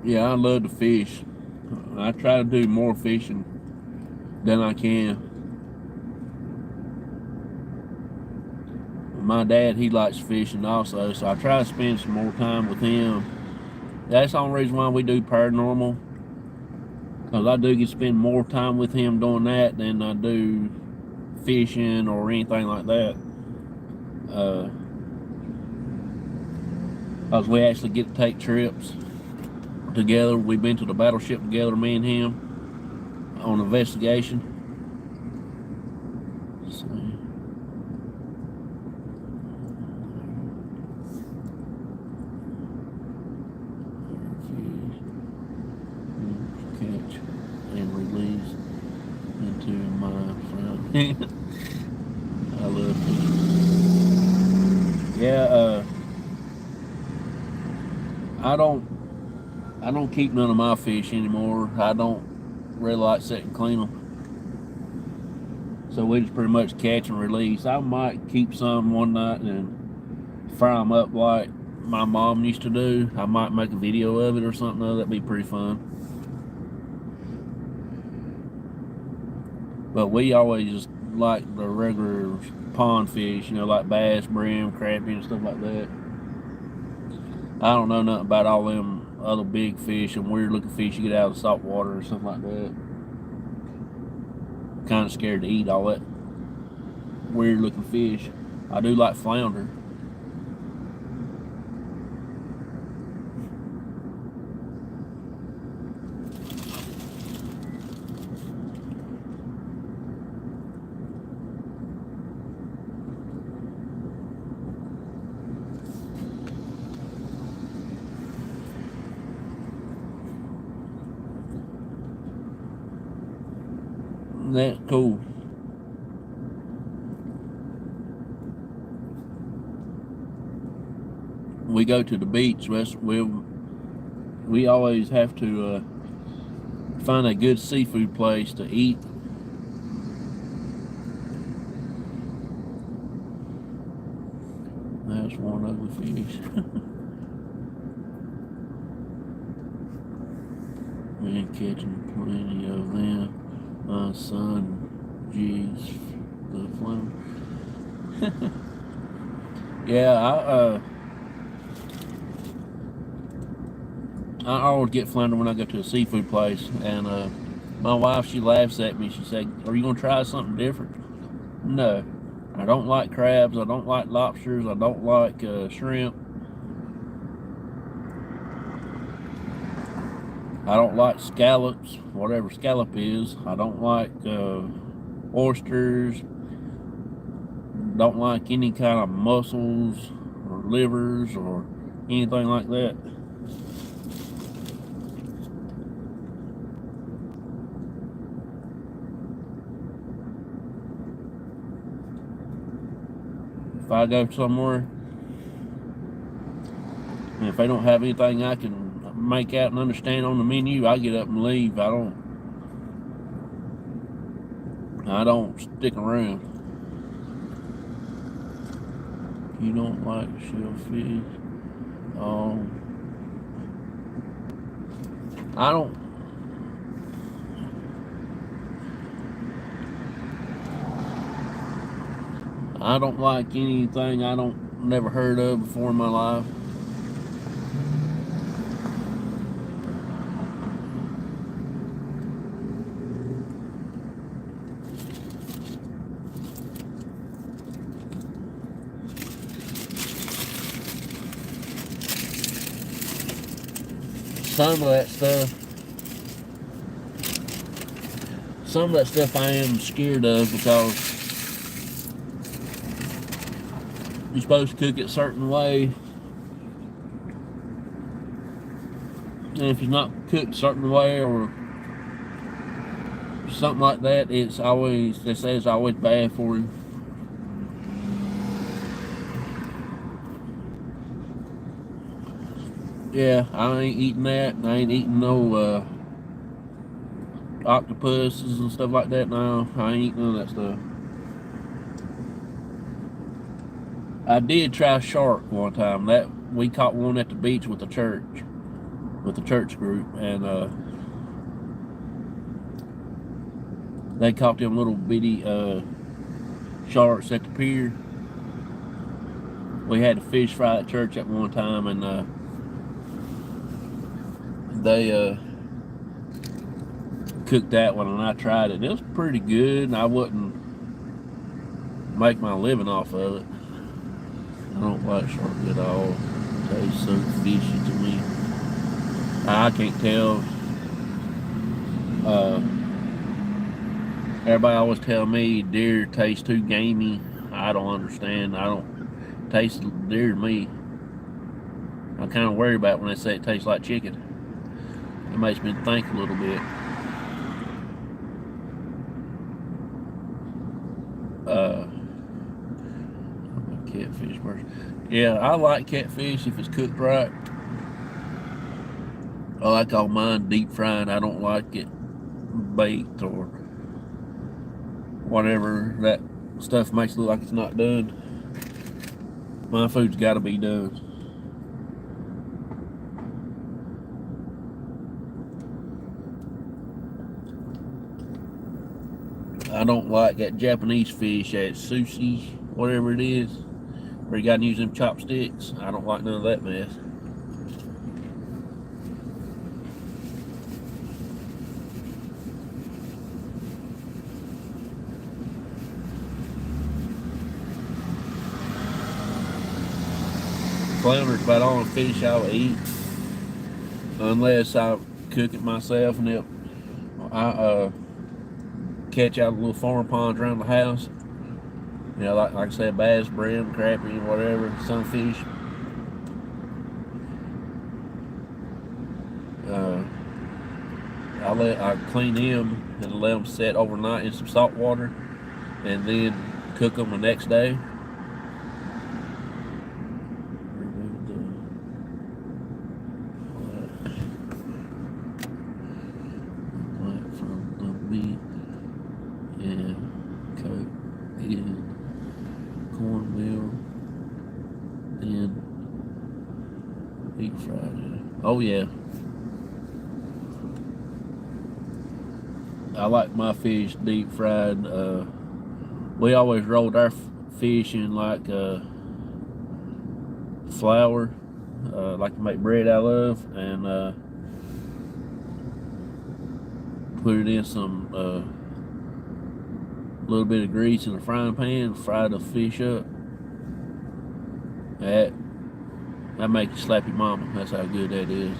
Speaker 1: Yeah, I love to fish. I try to do more fishing than I can. My dad, he likes fishing also, so I try to spend some more time with him. That's the only reason why we do paranormal, because I do get to spend more time with him doing that than I do fishing or anything like that. Because we actually get to take trips together. We've been to the battleship together, me and him, on investigation. So, I love fishing. Yeah, I don't keep none of my fish anymore. I don't really like sitting clean them. So we just pretty much catch and release. I might keep some one night and fry them up like my mom used to do. I might make a video of it or something. That'd be pretty fun. But we always just like the regular pond fish, like bass, brim, crappie, and stuff like that. I don't know nothing about all them other big fish and weird looking fish you get out of the salt water or something like that. Kind of scared to eat all that weird looking fish. I do like flounder. That's cool. We go to the beach. We always have to find a good seafood place to eat. That's one ugly fish. Been catching plenty of them. My son, geez, the flounder. Yeah, I always get flounder when I go to a seafood place, and my wife, she laughs at me. She said, "Are you gonna try something different?" No, I don't like crabs. I don't like lobsters. I don't like shrimp. I don't like scallops, whatever scallop is. I don't like oysters. Don't like any kind of mussels or livers or anything like that. If I go somewhere and if they don't have anything I can make out and understand on the menu, I get up and leave. I don't stick around. You don't like shellfish? I don't like anything I don't never heard of before in my life. Some of that stuff I am scared of because you're supposed to cook it a certain way, and if it's not cooked a certain way or something like that, they say it's always bad for you. Yeah, I ain't eating that. I ain't eating no octopuses and stuff like that. No, I ain't eating none of that stuff. I did try shark one time. That we caught one at the beach with the church group, and they caught them little bitty sharks at the pier. We had a fish fry at church at one time, and they cooked that one, and I tried it. It was pretty good, and I wouldn't make my living off of it. I don't like shark at all. It tastes so fishy to me. I can't tell. Everybody always tell me deer tastes too gamey. I don't understand. I don't taste deer to me. I'm kind of worried about when they say it tastes like chicken. It makes me think a little bit. I'm a catfish person. Yeah, I like catfish if it's cooked right. I like all mine deep fried. I don't like it baked or whatever that stuff makes it look like it's not done. My food's got to be done. I don't like that Japanese fish, that sushi, whatever it is, where you got to use them chopsticks. I don't like none of that mess. Flounder's about all the fish I'll eat, unless I cook it myself and I catch out of little farm ponds around the house. You know, like I said, bass, brim, crappie, whatever, sunfish. I clean them and let them set overnight in some salt water, and then cook them the next day. From the meat and coat in cornmeal and deep fried it. Oh yeah, I like my fish deep fried. We always rolled our fish in like flour, like to make bread out of, and put it in some little bit of grease in a frying pan, fry the fish up. That make you slap your mama. That's how good that is.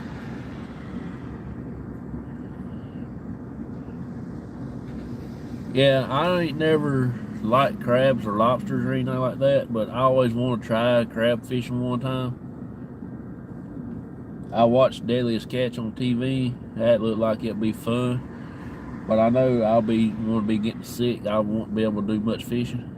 Speaker 1: Yeah, I ain't never liked crabs or lobsters or anything like that, but I always want to try crab fishing one time. I watched Deadliest Catch on TV. That looked like it'd be fun. But I know I'll be want to be getting sick. I won't be able to do much fishing.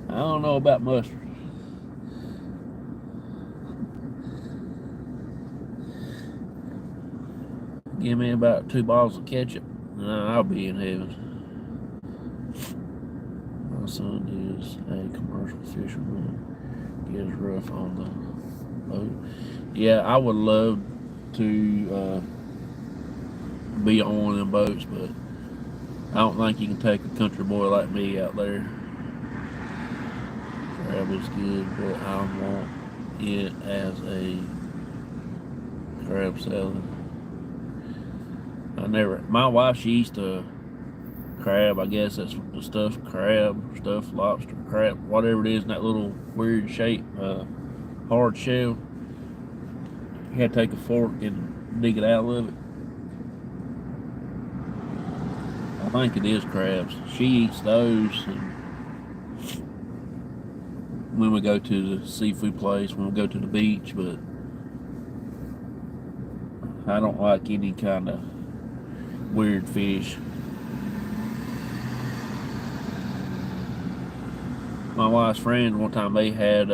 Speaker 1: I don't know about mustard. Give me about 2 bottles of ketchup, and I'll be in heaven. My son is a commercial fisherman. Gets rough on the boat. Yeah, I would love to be on one of them boats, but I don't think you can take a country boy like me out there. Crab is good, but I want it as a crab salad. My wife, she eats the crab, I guess that's the stuffed crab, stuffed lobster, crab, whatever it is in that little weird shape, hard shell. You had to take a fork and dig it out of it. I think it is crabs. She eats those, and when we go to the seafood place, when we go to the beach, but I don't like any kind of weird fish. My wife's friend, one time they had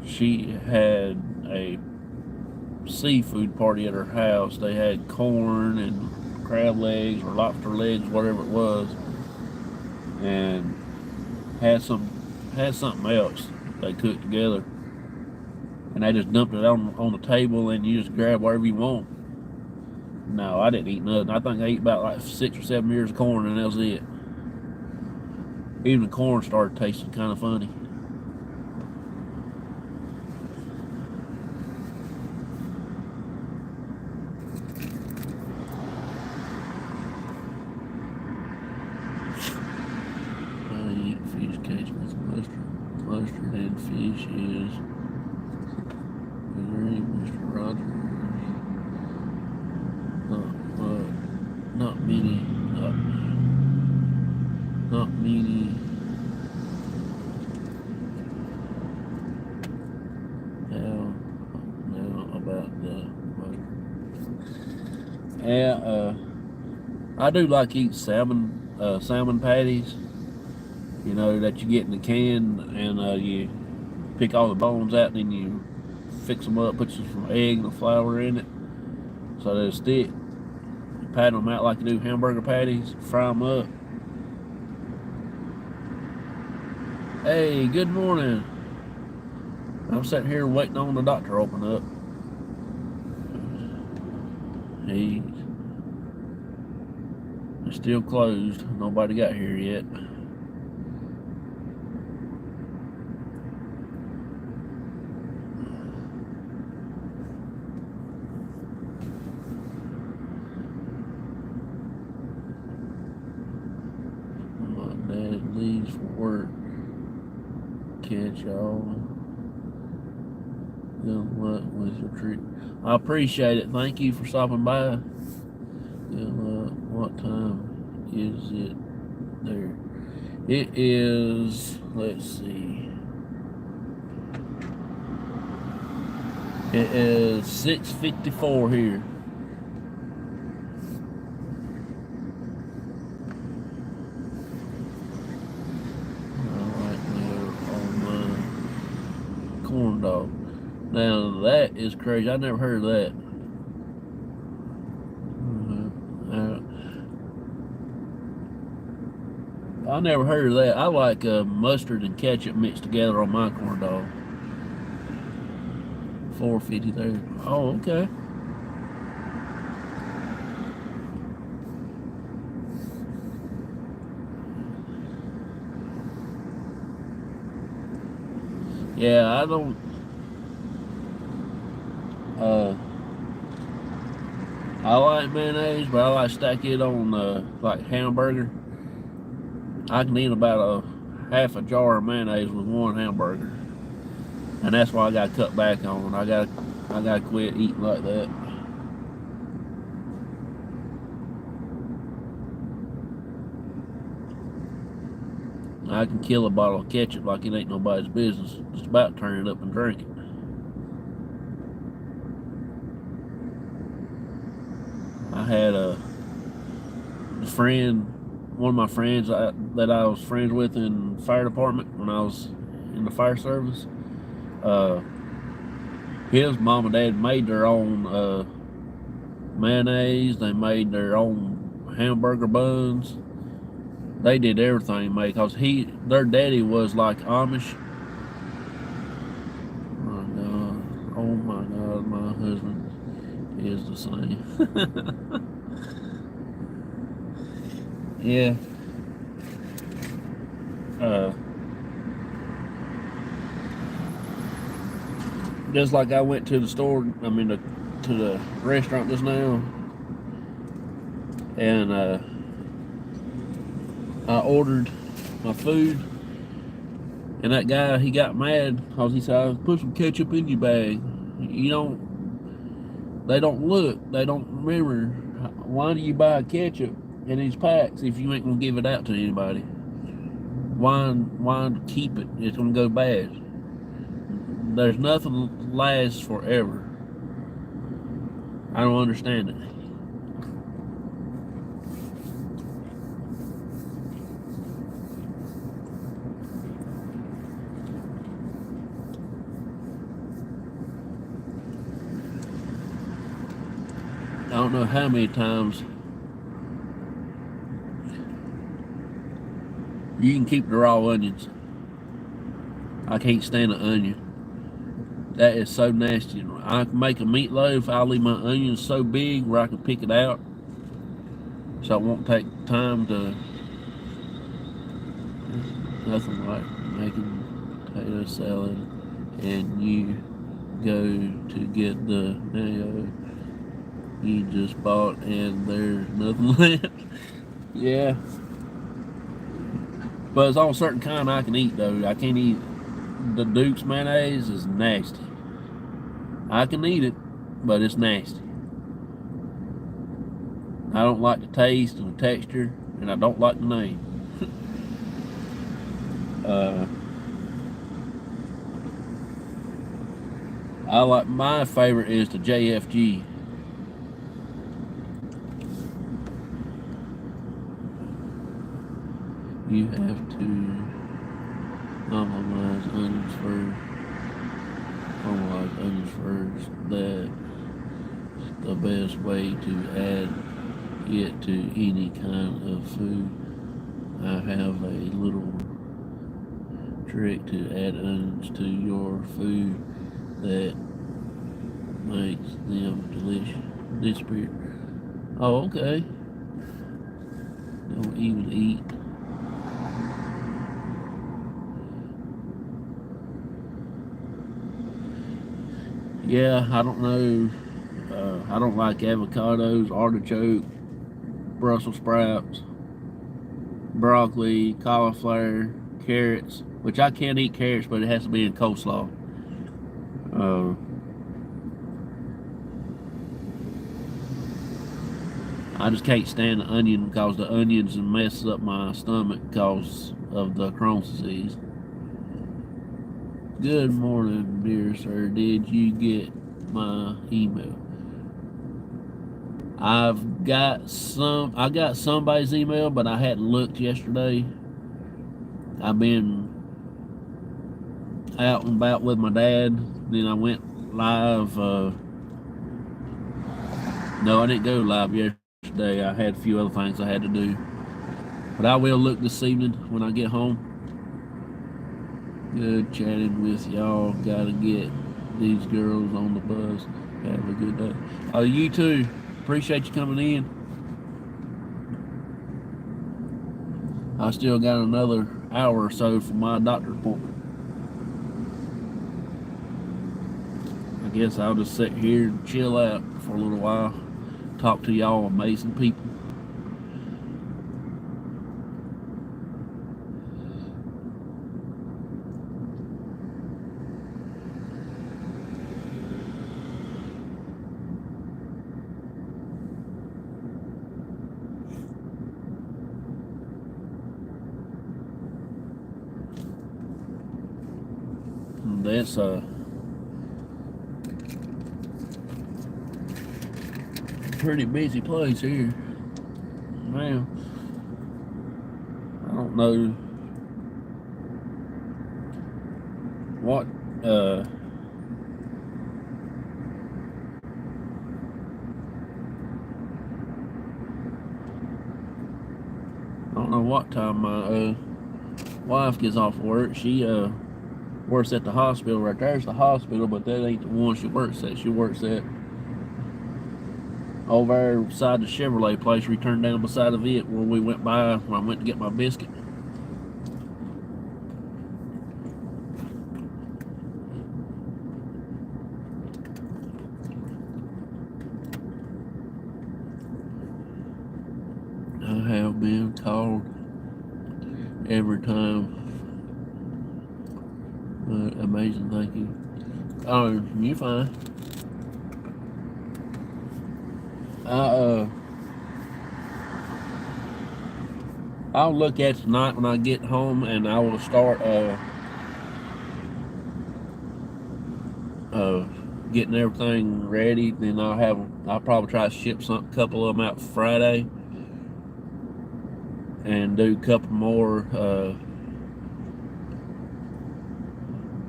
Speaker 1: she had a seafood party at her house. They had corn and crab legs or lobster legs, whatever it was, and had something else they cooked together, and they just dumped it on the table, and you just grab whatever you want. No, I didn't eat nothing. I think I ate about like 6 or 7 ears of corn, and that was it. Even the corn started tasting kind of funny. Mustard and fish is Mr. Rogers. Yeah, I do like eat salmon patties. You know, that you get in the can, and you pick all the bones out, and then you fix them up, put some egg and flour in it, so they'll stick. You pat them out like you do hamburger patties, fry them up. Hey, good morning. I'm sitting here waiting on the doctor to open up. He's still closed. Nobody got here yet. My dad leaves for work. Catch y'all. Good luck with your treat. I appreciate it. Thank you for stopping by. Good luck. What time is it there? It is, let's see. It is 6:54 here. Right there on the corn dog. Now that is crazy. I never heard of that. I never heard of that. I like mustard and ketchup mixed together on my corn dog. 4.50 there. Oh, okay. Yeah, I don't. I like mayonnaise, but I like to stack it on like hamburger. I can eat about half a jar of mayonnaise with one hamburger, and that's why I got to cut back on. I gotta quit eating like that. I can kill a bottle of ketchup like it ain't nobody's business. Just about turn it up and drink it. I had a friend, one of my friends that I was friends with in the fire department when I was in the fire service. His mom and dad made their own mayonnaise. They made their own hamburger buns. They did everything, mate, because their daddy was like Amish. Oh my God, my husband is the same. Yeah. Just like I went to the store, to the restaurant just now, and I ordered my food, and that guy, he got mad because he said, "I put some ketchup in your bag." They don't look, they don't remember. Why do you buy ketchup in these packs if you ain't gonna give it out to anybody? Why keep it? It's gonna go bad. There's nothing lasts forever. I don't understand it. I don't know how many times you can keep the raw onions. I can't stand an onion. That is so nasty. I can make a meatloaf. I'll leave my onions so big where I can pick it out, so it won't take time to. Nothing like making potato salad and you go to get the mayo you just bought and there's nothing left. Yeah. But it's on certain kind I can eat though. I can't eat the Duke's mayonnaise. Is nasty. I can eat it, but it's nasty. I don't like the taste and the texture, and I don't like the name. I like, my favorite is the JFG. You have to caramelize onions first. Caramelize onions first. That's the best way to add it to any kind of food. I have a little trick to add onions to your food that makes them delicious. Disappear. Oh, okay. Don't even eat. Yeah, I don't know. I don't like avocados, artichoke, Brussels sprouts, broccoli, cauliflower, carrots, which I can't eat carrots, but it has to be in coleslaw. I just can't stand the onion because the onions messes up my stomach because of the Crohn's disease. Good morning, dear sir. Did you get my email? I got somebody's email, but I hadn't looked yesterday. I've been out and about with my dad. Then I went live. No, I didn't go live yesterday. I had a few other things I had to do. But I will look this evening when I get home. Good chatting with y'all. Gotta get these girls on the bus. Have a good day. Oh, you too. Appreciate you coming in. I still got another hour or so for my doctor appointment. I guess I'll just sit here and chill out for a little while. Talk to y'all amazing people. That's a pretty busy place here. Man, I don't know what I don't know what time my wife gets off work. She works at the hospital. Right there's the hospital, but that ain't the one she works at. She works at over there beside the Chevrolet place. We turned down beside of it where we went by when I went to get my biscuit. I have been called every time. Amazing, thank you. Oh, you're fine. I'll look at it tonight when I get home, and I will start getting everything ready. Then I'll probably try to ship a couple of them out Friday, and do a couple more.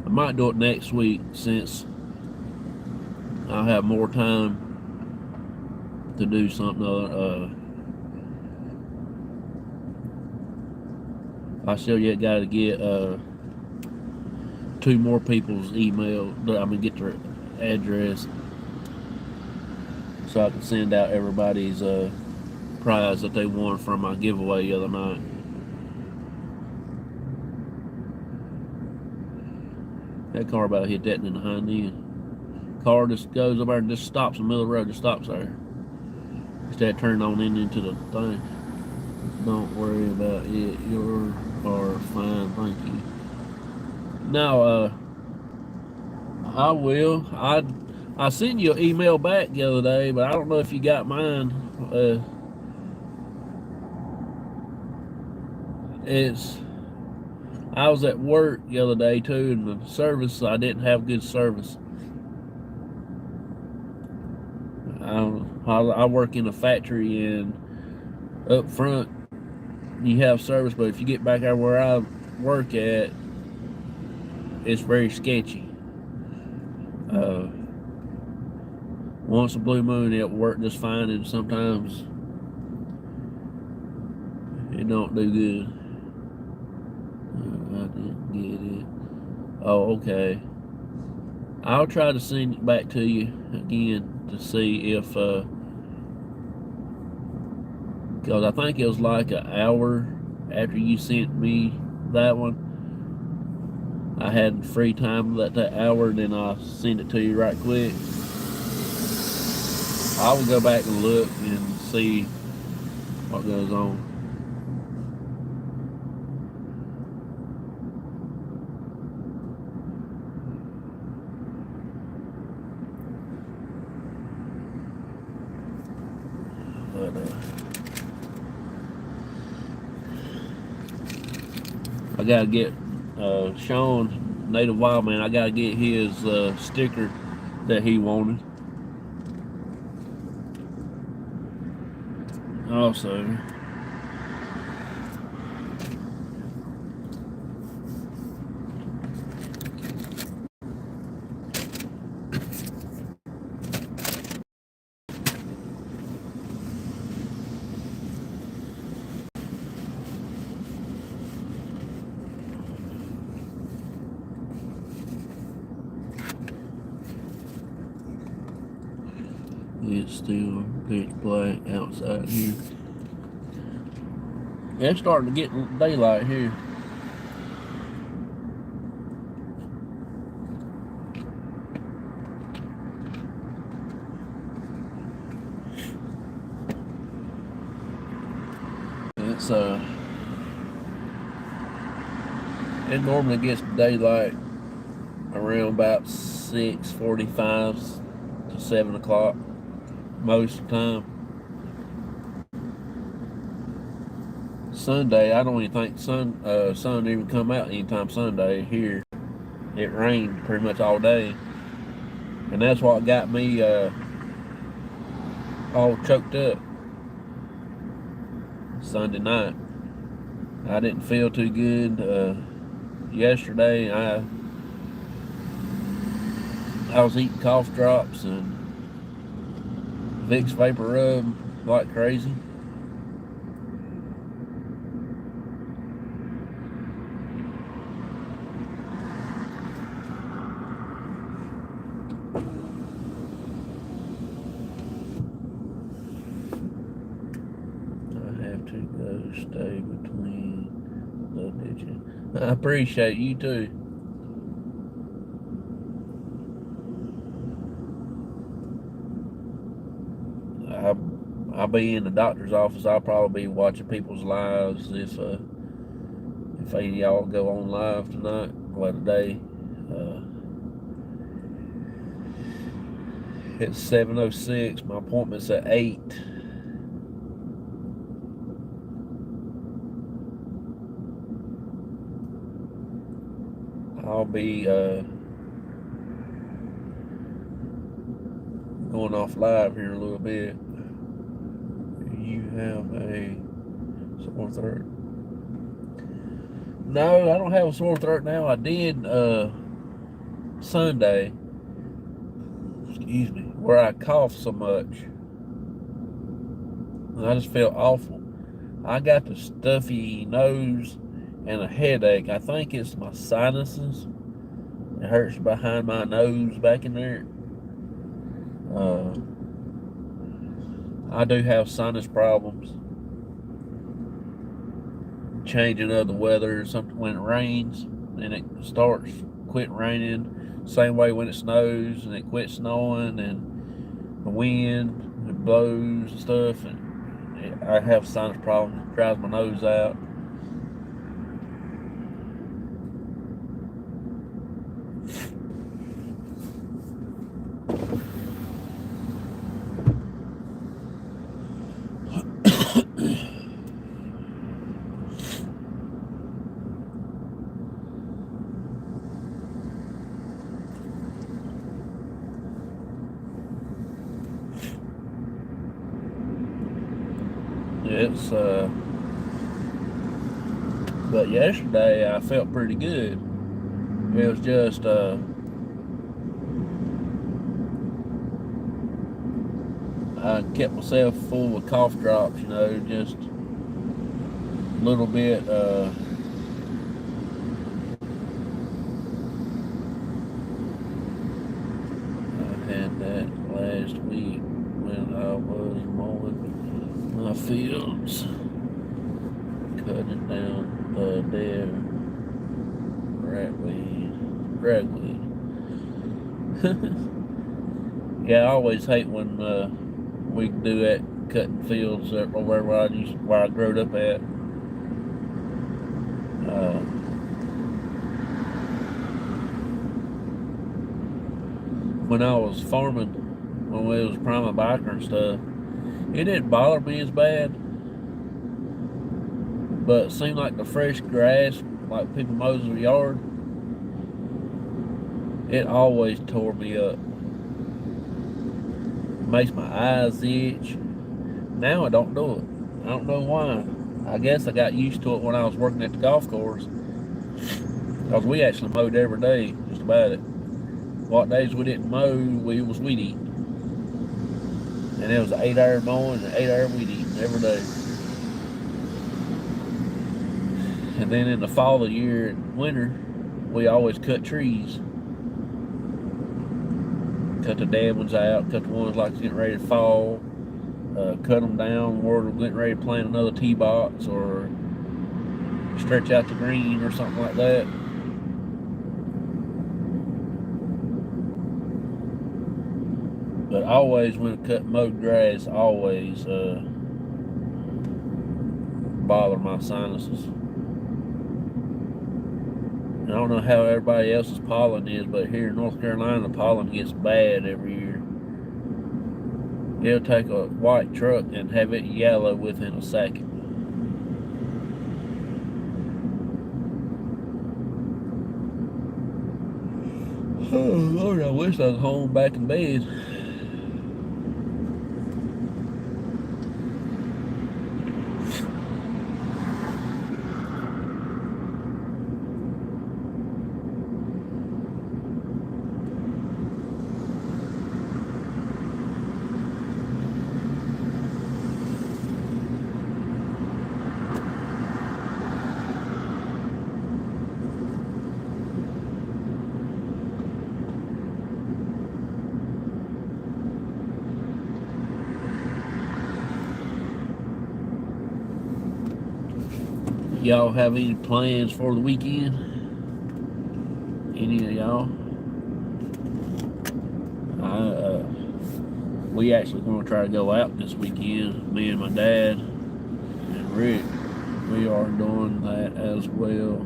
Speaker 1: I might do it next week since I'll have more time to do something other. I still yet got to get 2 more people's email. Get their address so I can send out everybody's prize that they won from my giveaway the other night. That car about hit that in the hind end. Car just goes over and just stops in the middle of the road, just stops there. Instead of turning on into the thing. Don't worry about it. You're fine, thank you. Now, I will. I sent you an email back the other day, but I don't know if you got mine. I was at work the other day too, and the service, I didn't have good service. I work in a factory, and up front you have service, but if you get back there where I work at, it's very sketchy. Once a blue moon, it'll work just fine, and sometimes it don't do good. I didn't get it. Oh, okay. I'll try to send it back to you again to see if, because I think it was like an hour after you sent me that one. I had free time that hour, and then I'll send it to you right quick. I will go back and look and see what goes on. But I gotta get Sean, Native Wildman, I gotta get his sticker that he wanted. Also, it's still pitch black outside here. It's starting to get daylight here. It's it normally gets daylight around about 6:45 to 7 o'clock most of the time. Sunday, I don't even think sun even come out anytime Sunday here. It rained pretty much all day, and that's what got me all choked up Sunday night. I didn't feel too good yesterday. I was eating cough drops and Vicks Vapor Rub like crazy. Stay between the ditches. I appreciate you too. I'll be in the doctor's office. I'll probably be watching people's lives if any of y'all go on live tonight. Well, today. It's 7:06. My appointment's at 8. I'll be going off live here in a little bit. You have a sore throat? No, I don't have a sore throat now. I did Sunday. Excuse me, where I coughed so much. And I just felt awful. I got the stuffy nose and a headache. I think it's my sinuses. It hurts behind my nose back in there. I do have sinus problems. Changing of the weather, something when it rains and it starts quit raining. Same way when it snows and it quits snowing, and the wind it blows and stuff. And I have sinus problems. It drives my nose out. It's but yesterday I felt pretty good. It was just I kept myself full of cough drops, you know, just a little bit I had that last week when I was mowing my fields, cutting down dead ragweed. Yeah, I always hate when we do that, cutting fields or where I growed up at. When I was farming, when we was priming biker and stuff, it didn't bother me as bad. But it seemed like the fresh grass, like people mows their yard, it always tore me up. It makes my eyes itch. Now I don't do it. I don't know why. I guess I got used to it when I was working at the golf course. Because we actually mowed every day, just about it. What days we didn't mow, we was weed eating. And it was an 8-hour mowing and an 8-hour weed eating every day. And then in the fall of the year and winter, we always cut trees. Cut the dead ones out, cut the ones like getting ready to fall, cut them down where we're getting ready to plant another tee box or stretch out the green or something like that. But always when I cut mowed grass, always bother my sinuses. And I don't know how everybody else's pollen is, but here in North Carolina, the pollen gets bad every year. It'll take a white truck and have it yellow within a second. Oh Lord, I wish I was home back in bed. Y'all have any plans for the weekend? Any of y'all? We actually going to try to go out this weekend. Me and my dad and Rick, we are doing that as well.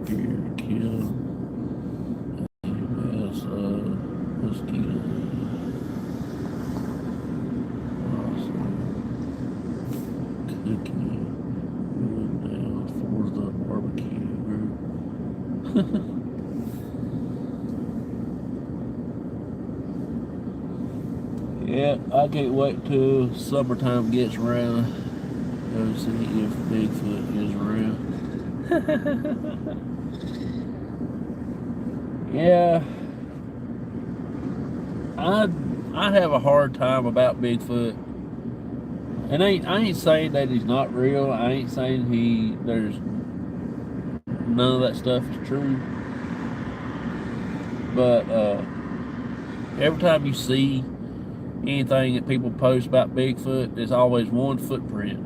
Speaker 1: Here, kill as mosquito. Cookie down for the barbecue group. Yeah, I can't wait till summertime gets around. Go see if Bigfoot is around. Yeah, I have a hard time about Bigfoot. And I ain't saying that he's not real. I ain't saying there's none of that stuff is true. But every time you see anything that people post about Bigfoot, there's always one footprint.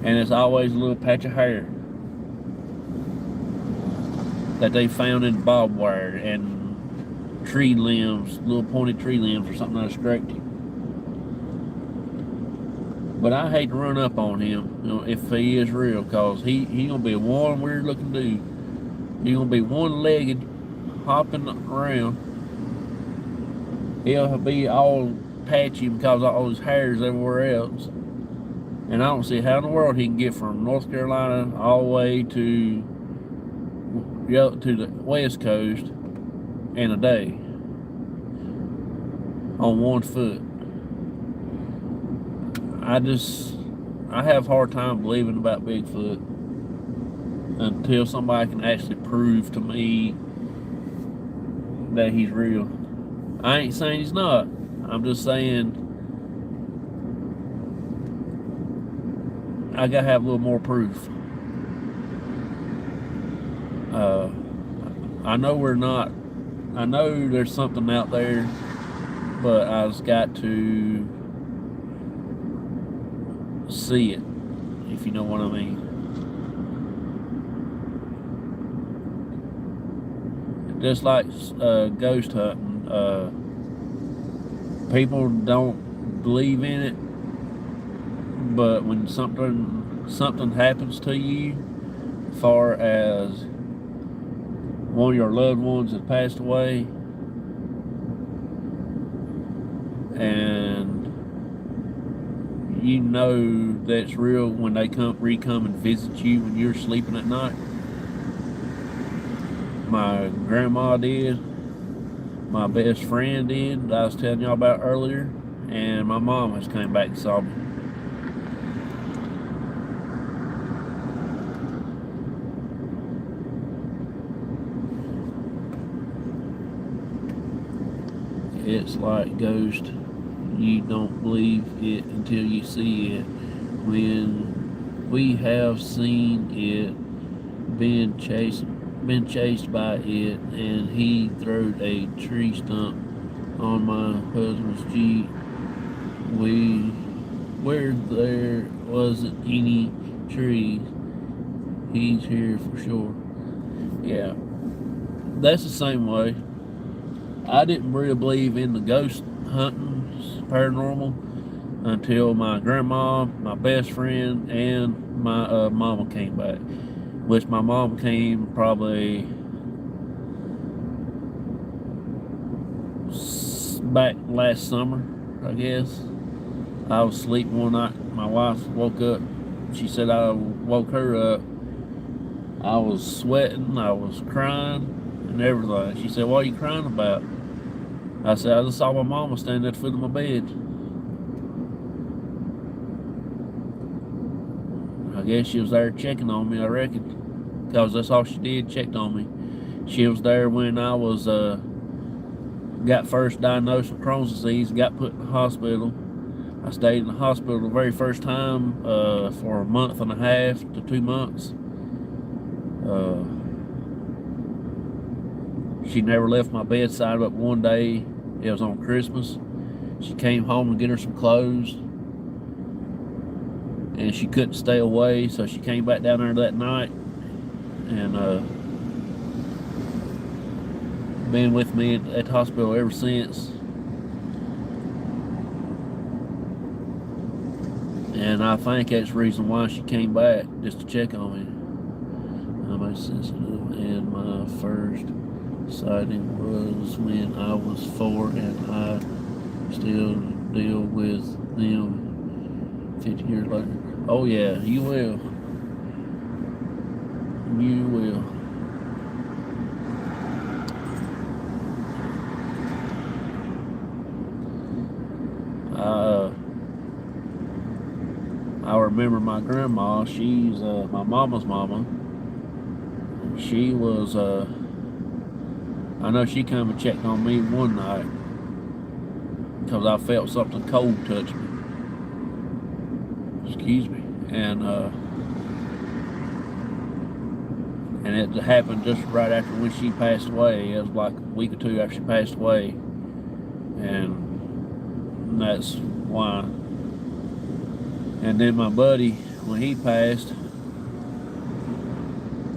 Speaker 1: And it's always a little patch of hair that they found in barbed wire and tree limbs, little pointed tree limbs or something that scraped him. But I hate to run up on him, you know, if he is real, cause he gonna be one weird looking dude. He gonna be one-legged, hopping around. He'll be all patchy because of all his hairs everywhere else. And I don't see how in the world he can get from North Carolina all the way to the West Coast in a day. on 1 foot. I have a hard time believing about Bigfoot until somebody can actually prove to me that he's real. I ain't saying he's not. I'm just saying I gotta have a little more proof. I know there's something out there, but I just got to see it, if you know what I mean. Just like ghost hunting, people don't believe in it, but when something happens to you, as far as one of your loved ones has passed away, and you know that's real when they come and visit you when you're sleeping at night. My grandma did, my best friend did, that I was telling y'all about earlier, and my mom has came back and saw me. It's like ghost. You don't believe it until you see it. When we have seen it, been chased by it, and he throwed a tree stump on my husband's Jeep. Where there wasn't any trees, he's here for sure. Yeah, that's the same way. I didn't really believe in the ghost hunting, paranormal, until my grandma, my best friend, and my mama came back. Which my mom came probably back last summer, I guess. I was sleeping one night. My wife woke up. She said I woke her up. I was sweating. I was crying and everything. She said, "What are you crying about?" I said, "I just saw my mama standing at the foot of my bed." I guess she was there checking on me, I reckon. Because that's all she did, checked on me. She was there when I was, got first diagnosed with Crohn's disease, got put in the hospital. I stayed in the hospital the very first time for a month and a half to 2 months. She never left my bedside, but one day, it was on Christmas, she came home to get her some clothes, and she couldn't stay away, so she came back down there that night, and been with me at the hospital ever since. And I think that's the reason why she came back, just to check on me. I'm sensitive, and my first sighting was when I was 4, and I still deal with them 50 years later. Oh yeah, you will. You will. I remember my grandma. She's my mama's mama. She was I know she came and checked on me one night because I felt something cold touch me. Excuse me. And it happened just right after when she passed away. It was like a week or 2 after she passed away. And that's why. And then my buddy, when he passed,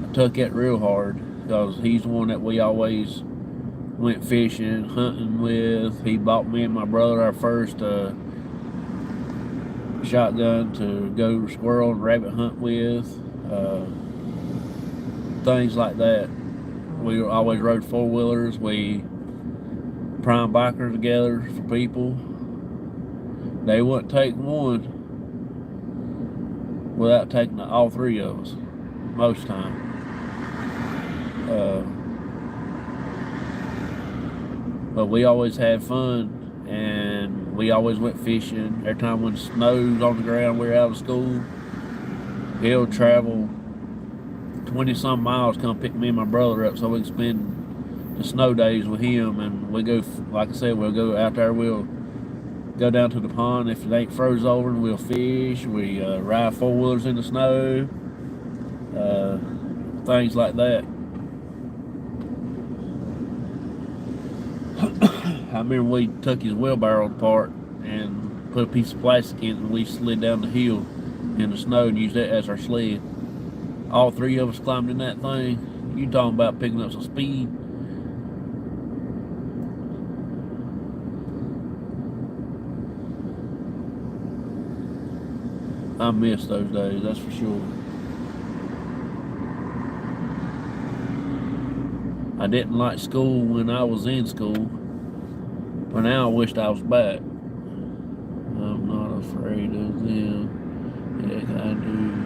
Speaker 1: I took it real hard because he's the one that we always went fishing, hunting with. He bought me and my brother our first shotgun to go squirrel and rabbit hunt with. Things like that. We always rode 4-wheelers. We prime bikers together for people. They wouldn't take one without taking all 3 of us most time. But we always had fun, and we always went fishing. Every time when it snows on the ground, we're out of school. He'll travel 20-some miles, come pick me and my brother up so we can spend the snow days with him. And we go, like I said, we'll go out there. We'll go down to the pond if it ain't froze over, and we'll fish. We ride four-wheelers in the snow, things like that. I remember we took his wheelbarrow apart and put a piece of plastic in it, and we slid down the hill in the snow and used that as our sled. All three of us climbed in that thing. You talking about picking up some speed. I miss those days, that's for sure. I didn't like school when I was in school, but now I wished I was back. I'm not afraid of them. Heck, I do.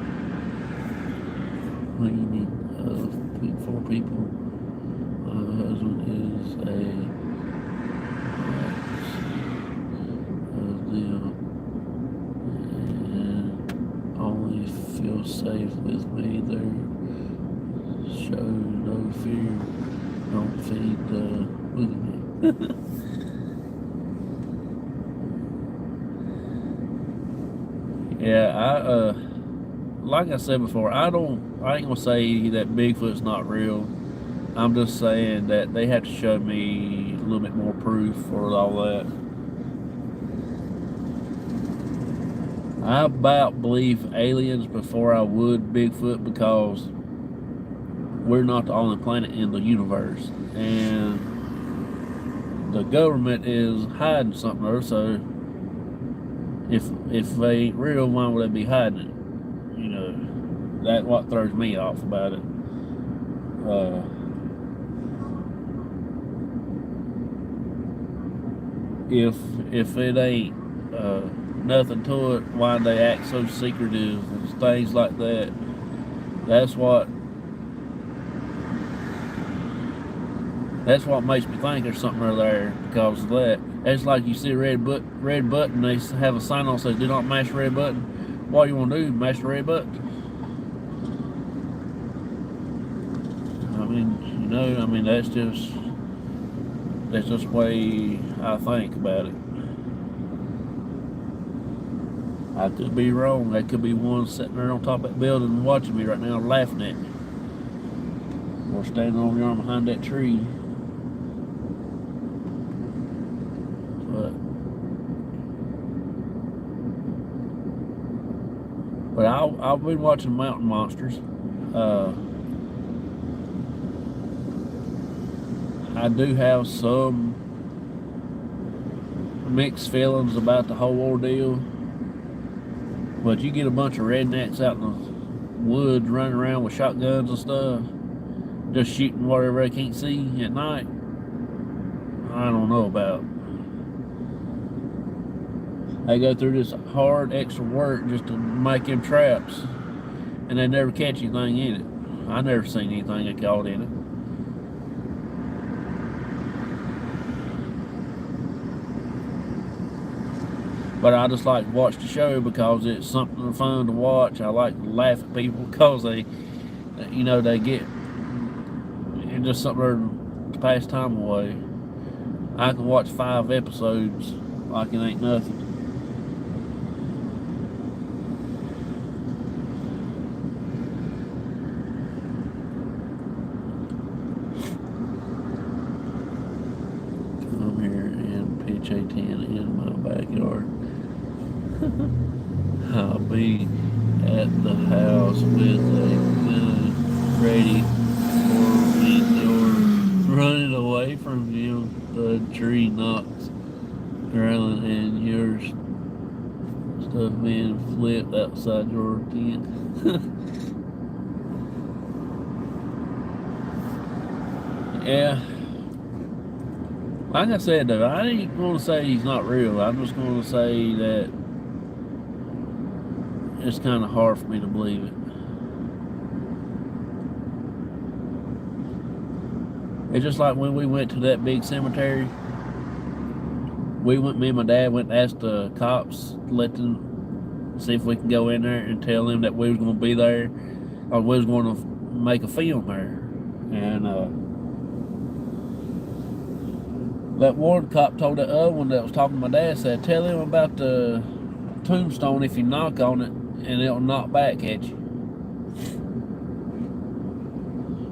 Speaker 1: Cleaning for people. My husband is a of them and only feel safe with me. There show no fear. Don't feed the boogeyman. Yeah, like I said before, I ain't gonna say that Bigfoot's not real. I'm just saying that they have to show me a little bit more proof for all that. I about believe aliens before I would Bigfoot, because we're not the only planet in the universe, and the government is hiding something there. So if they ain't real, why would they be hiding it? You know, that's what throws me off about it. If it ain't nothing to it, why they act so secretive and things like that? That's what makes me think there's something over there because of that. It's like you see a red button, they have a sign on that says, "Do not mash the red button." What you want to do, mash the red button? I mean, you know, that's just the way I think about it. I could be wrong. There could be one sitting there on top of that building watching me right now, laughing at me, or standing on the arm behind that tree. But I've been watching Mountain Monsters. I do have some mixed feelings about the whole ordeal. But you get a bunch of rednecks out in the woods running around with shotguns and stuff, just shooting whatever they can't see at night. I don't know about. They go through this hard extra work just to make them traps, and they never catch anything in it. I never seen anything that caught in it. But I just like to watch the show because it's something fun to watch. I like to laugh at people because they get, it's just something to pass time away. I can watch 5 episodes like it ain't nothing. I'm here in pitch A10 in my backyard. I'll be at the house with a gun ready for me, or running away from you. The tree knocks, growling, and your stuff being flipped outside your tent. Yeah. Like I said, though, I ain't going to say he's not real. I'm just going to say that it's kind of hard for me to believe it. It's just like when we went to that big cemetery me and my dad went and asked the cops, let them see if we can go in there and tell them that we was going to be there, or we was going to make a film there. And that one cop told that other one that was talking to my dad, said, tell him about the tombstone if you knock on it and it'll knock back at you.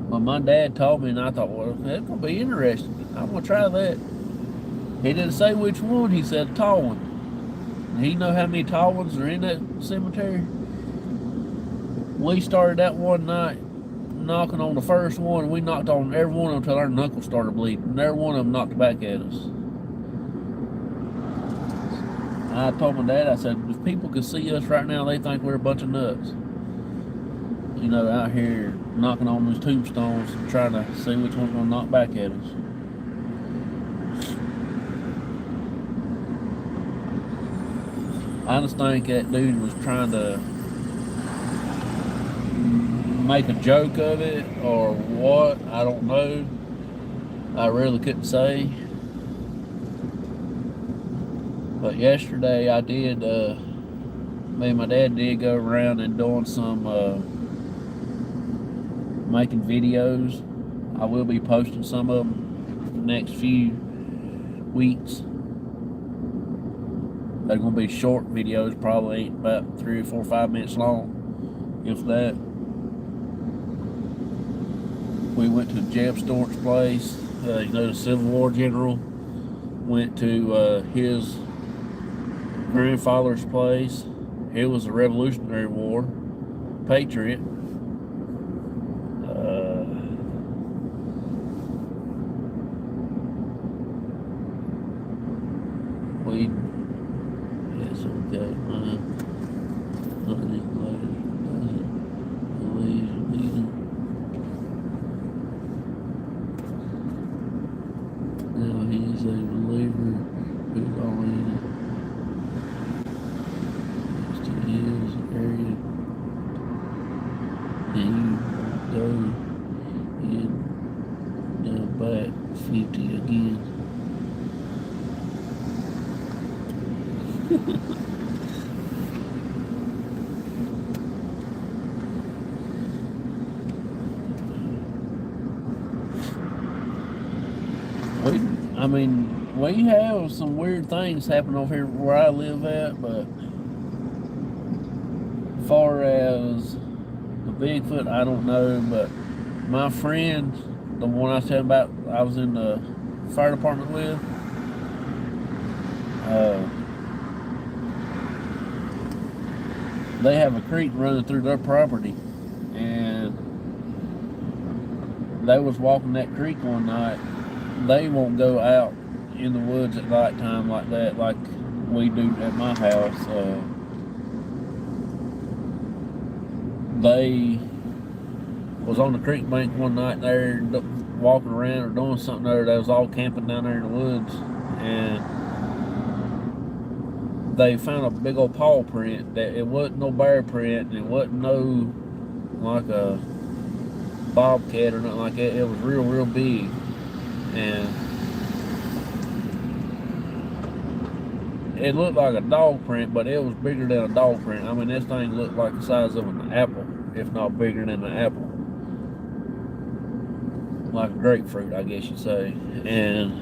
Speaker 1: Well, my dad told me, and I thought, well, that's going to be interesting. I'm going to try that. He didn't say which one. He said a tall one. He know how many tall ones are in that cemetery. We started that one night knocking on the first one, and we knocked on every one of them until our knuckles started bleeding. And every one of them knocked back at us. I told my dad, I said, if people could see us right now, they think we're a bunch of nuts. You know, out here knocking on these tombstones and trying to see which one's going to knock back at us. I just think that dude was trying to make a joke of it or what. I don't know. I really couldn't say. But yesterday I did, me and my dad did go around and doing some making videos. I will be posting some of them the next few weeks. They're going to be short videos, probably about 3 or 4 or 5 minutes long, if that. We went to Jeb Stuart's place, you know, the Civil War general. Went to his grandfather's place. He was a Revolutionary War patriot. It's okay, man. Nothing later doesn't believe either. Now he's a believer who's only next to his area. And you won't go in back 50 again. I mean, we have some weird things happen over here where I live at, but as far as the Bigfoot, I don't know. But my friend, the one I was telling about, I was in the fire department with, they have a creek running through their property, and they was walking that creek one night. They won't go out in the woods at night time like that, like we do at my house. They was on the creek bank one night there, walking around or doing something there. They was all camping down there in the woods, and they found a big old paw print. That it wasn't no bear print, and it wasn't no like a bobcat or nothing like that. It was real big. And it looked like a dog print, but it was bigger than a dog print. I mean, this thing looked like the size of an apple, if not bigger than an apple. Like a grapefruit, I guess you'd say. And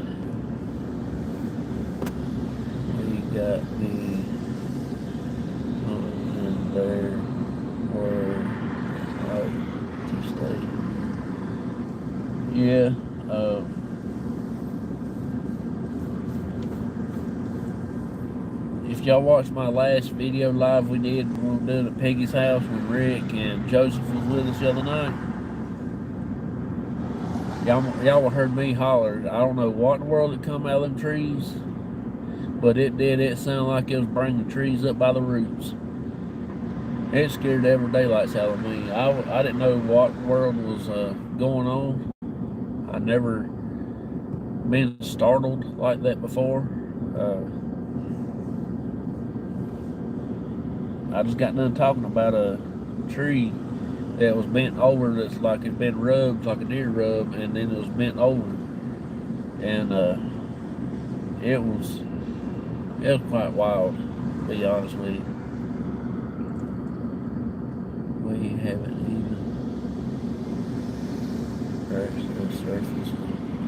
Speaker 1: we got the in there where I to stay. Yeah. If y'all watched my last video live we did when we were doing at Peggy's house when Rick and Joseph was with us the other night, y'all heard me holler. I don't know what in the world had come out of them trees, but it did. It sounded like it was bringing trees up by the roots. It scared the ever daylights out of me. I didn't know what world was going on. I'd never been startled like that before. I just got done talking about a tree that was bent over, that's like it's been rubbed, like a deer rub, and then it was bent over. And it was It was quite wild, to be honest with you. We haven't even scratched the surface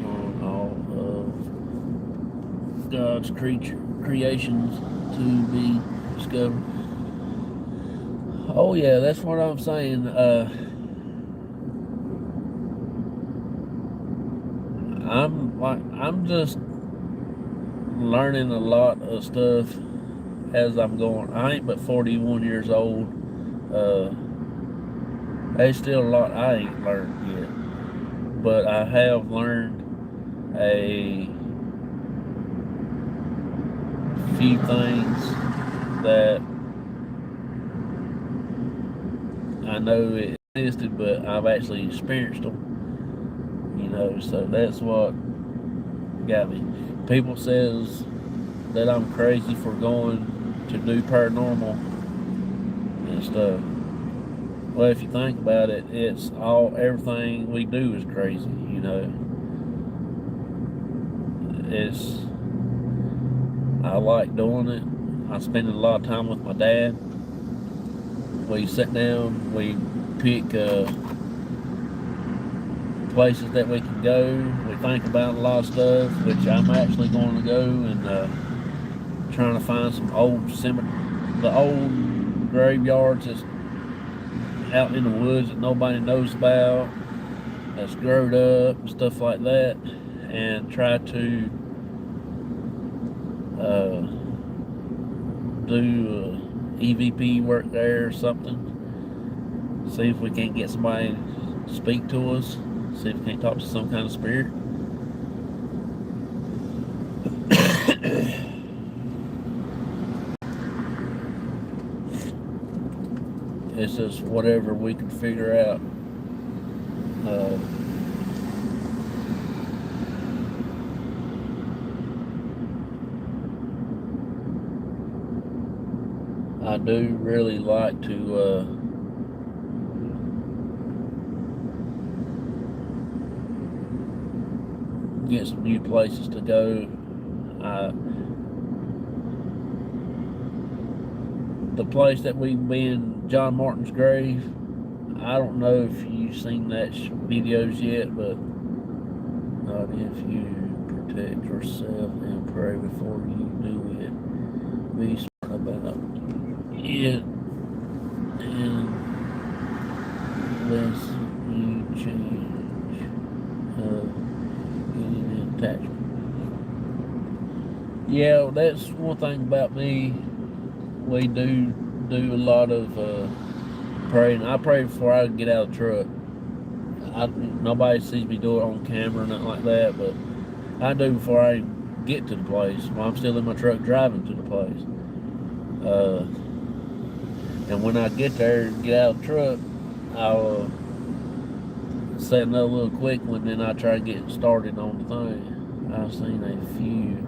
Speaker 1: on all of God's creations to be discovered. Oh yeah, that's what I'm saying. I'm just learning a lot of stuff as I'm going. I ain't but 41 years old. There's still a lot I ain't learned yet, but I have learned a few things that I know it existed, but I've actually experienced them. So that's what got me. People says that I'm crazy for going to do paranormal and stuff. Well, if you think about it, everything we do is crazy, I like doing it. I spend a lot of time with my dad. We sit down, we pick places that we can go. We think about a lot of stuff, which I'm actually going to go and trying to find some the old graveyards that's out in the woods that nobody knows about, that's growed up and stuff like that, and try to do EVP work there or something. See if we can't get somebody to speak to us. See if we can't talk to some kind of spirit. It's just whatever we can figure out. I do really like to get some new places to go. The place that we've been, John Martin's grave, I don't know if you've seen that videos yet, but not if you protect yourself and pray before you do it. Be smart about it, and unless you change getting attachment. Yeah, that's one thing about me. We do a lot of praying. I pray before I get out of the truck. Nobody sees me do it on camera or nothing like that, but I do before I get to the place. While I'm still in my truck driving to the place. And when I get there and get out of the truck, I'll set another little quick one, then I try to get started on the thing. I've seen a few,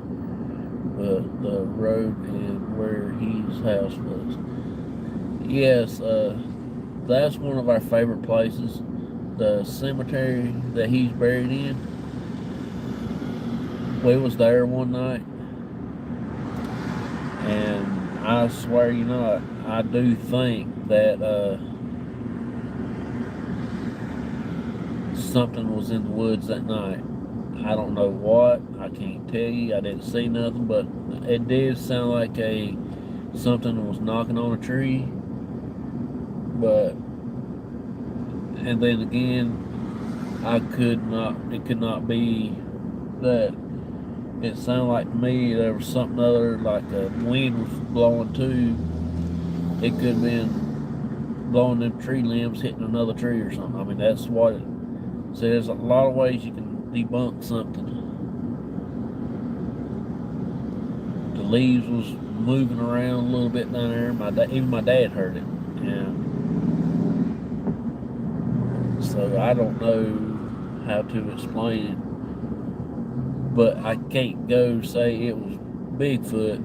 Speaker 1: but the road and where his house was. Yes, that's one of our favorite places. The cemetery that he's buried in. We was there one night, and I swear you not, I do think that something was in the woods that night. I don't know what. I can't tell you. I didn't see nothing, but it did sound like something was knocking on a tree. And then again, it could not be that. It sounded like to me there was something other, like a wind was blowing too. It could have been blowing them tree limbs hitting another tree or something. I mean, that's what it. So there's a lot of ways you can debunk something. The leaves was moving around a little bit down there. Even my dad heard it. And so I don't know how to explain it. But I can't go say it was Bigfoot,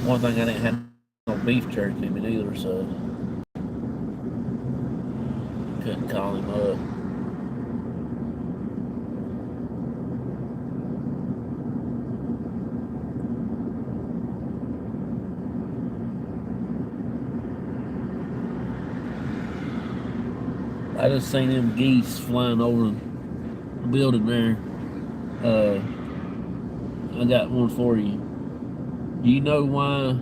Speaker 1: One thing, I didn't have no beef jerky in it either, so couldn't call him up. I just seen them geese flying over the building there. I got one for you. Do you know why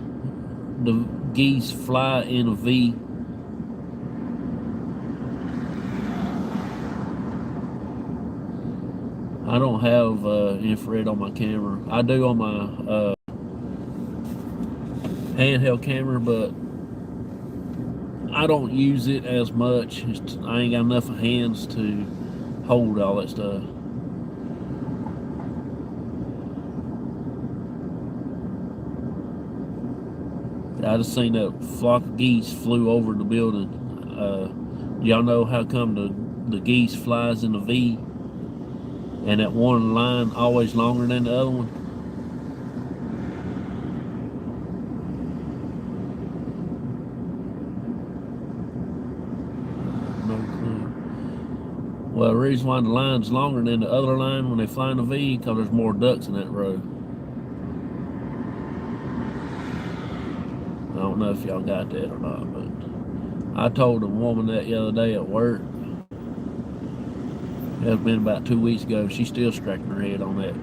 Speaker 1: the geese fly in a V? I don't have infrared on my camera. I do on my handheld camera, but I don't use it as much. I ain't got enough hands to hold all that stuff. I just seen that flock of geese flew over the building. Y'all know how come the geese flies in a V, and that one line always longer than the other one? No clue. Well, the reason why the line's longer than the other line when they fly in a V, because there's more ducks in that row. I don't know if y'all got that or not, but I told a woman that the other day at work. It's been about 2 weeks ago. She's still scratching her head on that.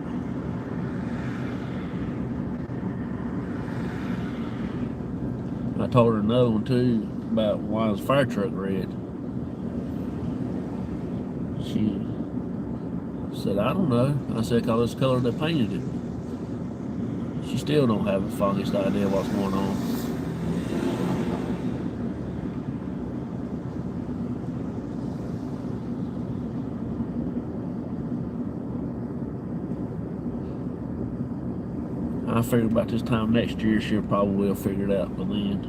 Speaker 1: I told her another one too about why is fire truck red. She said, I don't know. I said, because it's the color they painted it. She still don't have the foggiest idea what's going on. I figure about this time next year she'll probably will figure it out by then.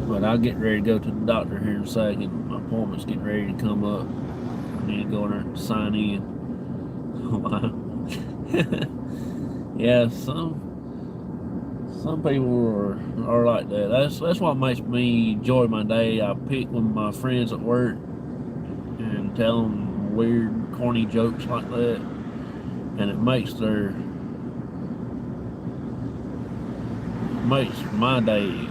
Speaker 1: But I'll get ready to go to the doctor here in a second. My appointment's getting ready to come up. I need to go in there and sign in. Yeah, some people are like that. That's what makes me enjoy my day. I pick with my friends at work and tell them weird, corny jokes like that, and it makes my day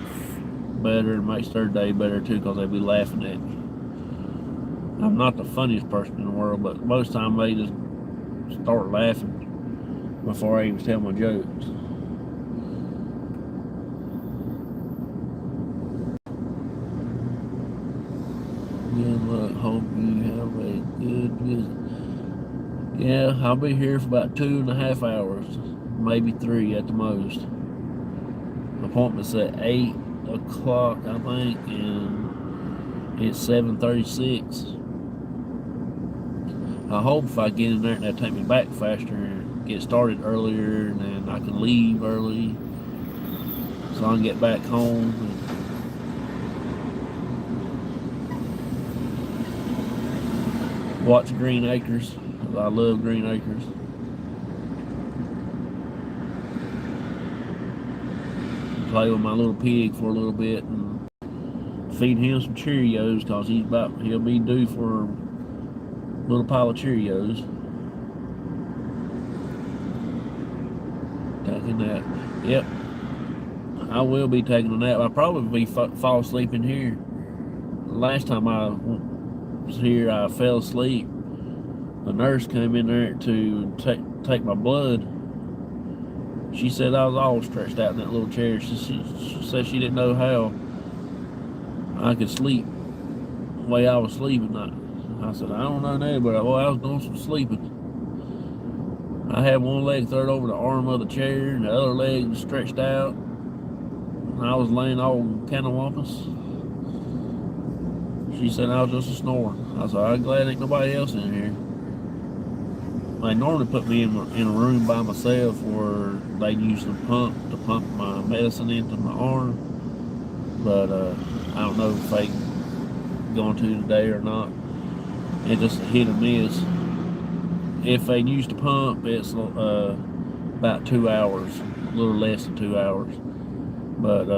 Speaker 1: better, makes their day better too, because they be laughing at me. I'm not the funniest person in the world, but most of the time they just start laughing before I even tell my jokes. Good luck. Hope you have a good visit. Yeah, I'll be here for about 2.5 hours, maybe 3 at the most. Appointment's at 8 o'clock, I think, and it's 7:36. I hope if I get in there and they'll take me back faster and get started earlier, and then I can leave early so I can get back home. Watch Green Acres. I love Green Acres. Play with my little pig for a little bit and feed him some Cheerios, because he'll be due for a little pile of Cheerios. Taking that. Yep. I will be taking a nap. I'll probably fall asleep in here. Last time I was here, I fell asleep. The nurse came in there to take my blood. She said I was all stretched out in that little chair. She said she didn't know how I could sleep the way I was sleeping. I said, I don't know now, but I was doing some sleeping. I had one leg thrown over the arm of the chair and the other leg stretched out. I was laying all catawampus. She said I was just a snoring. I said, I'm glad ain't nobody else in here. They normally put me in a room by myself where they use the pump to pump my medicine into my arm. But I don't know if they going to today or not. It just hit or miss. If they use the pump, it's about 2 hours, a little less than 2 hours. But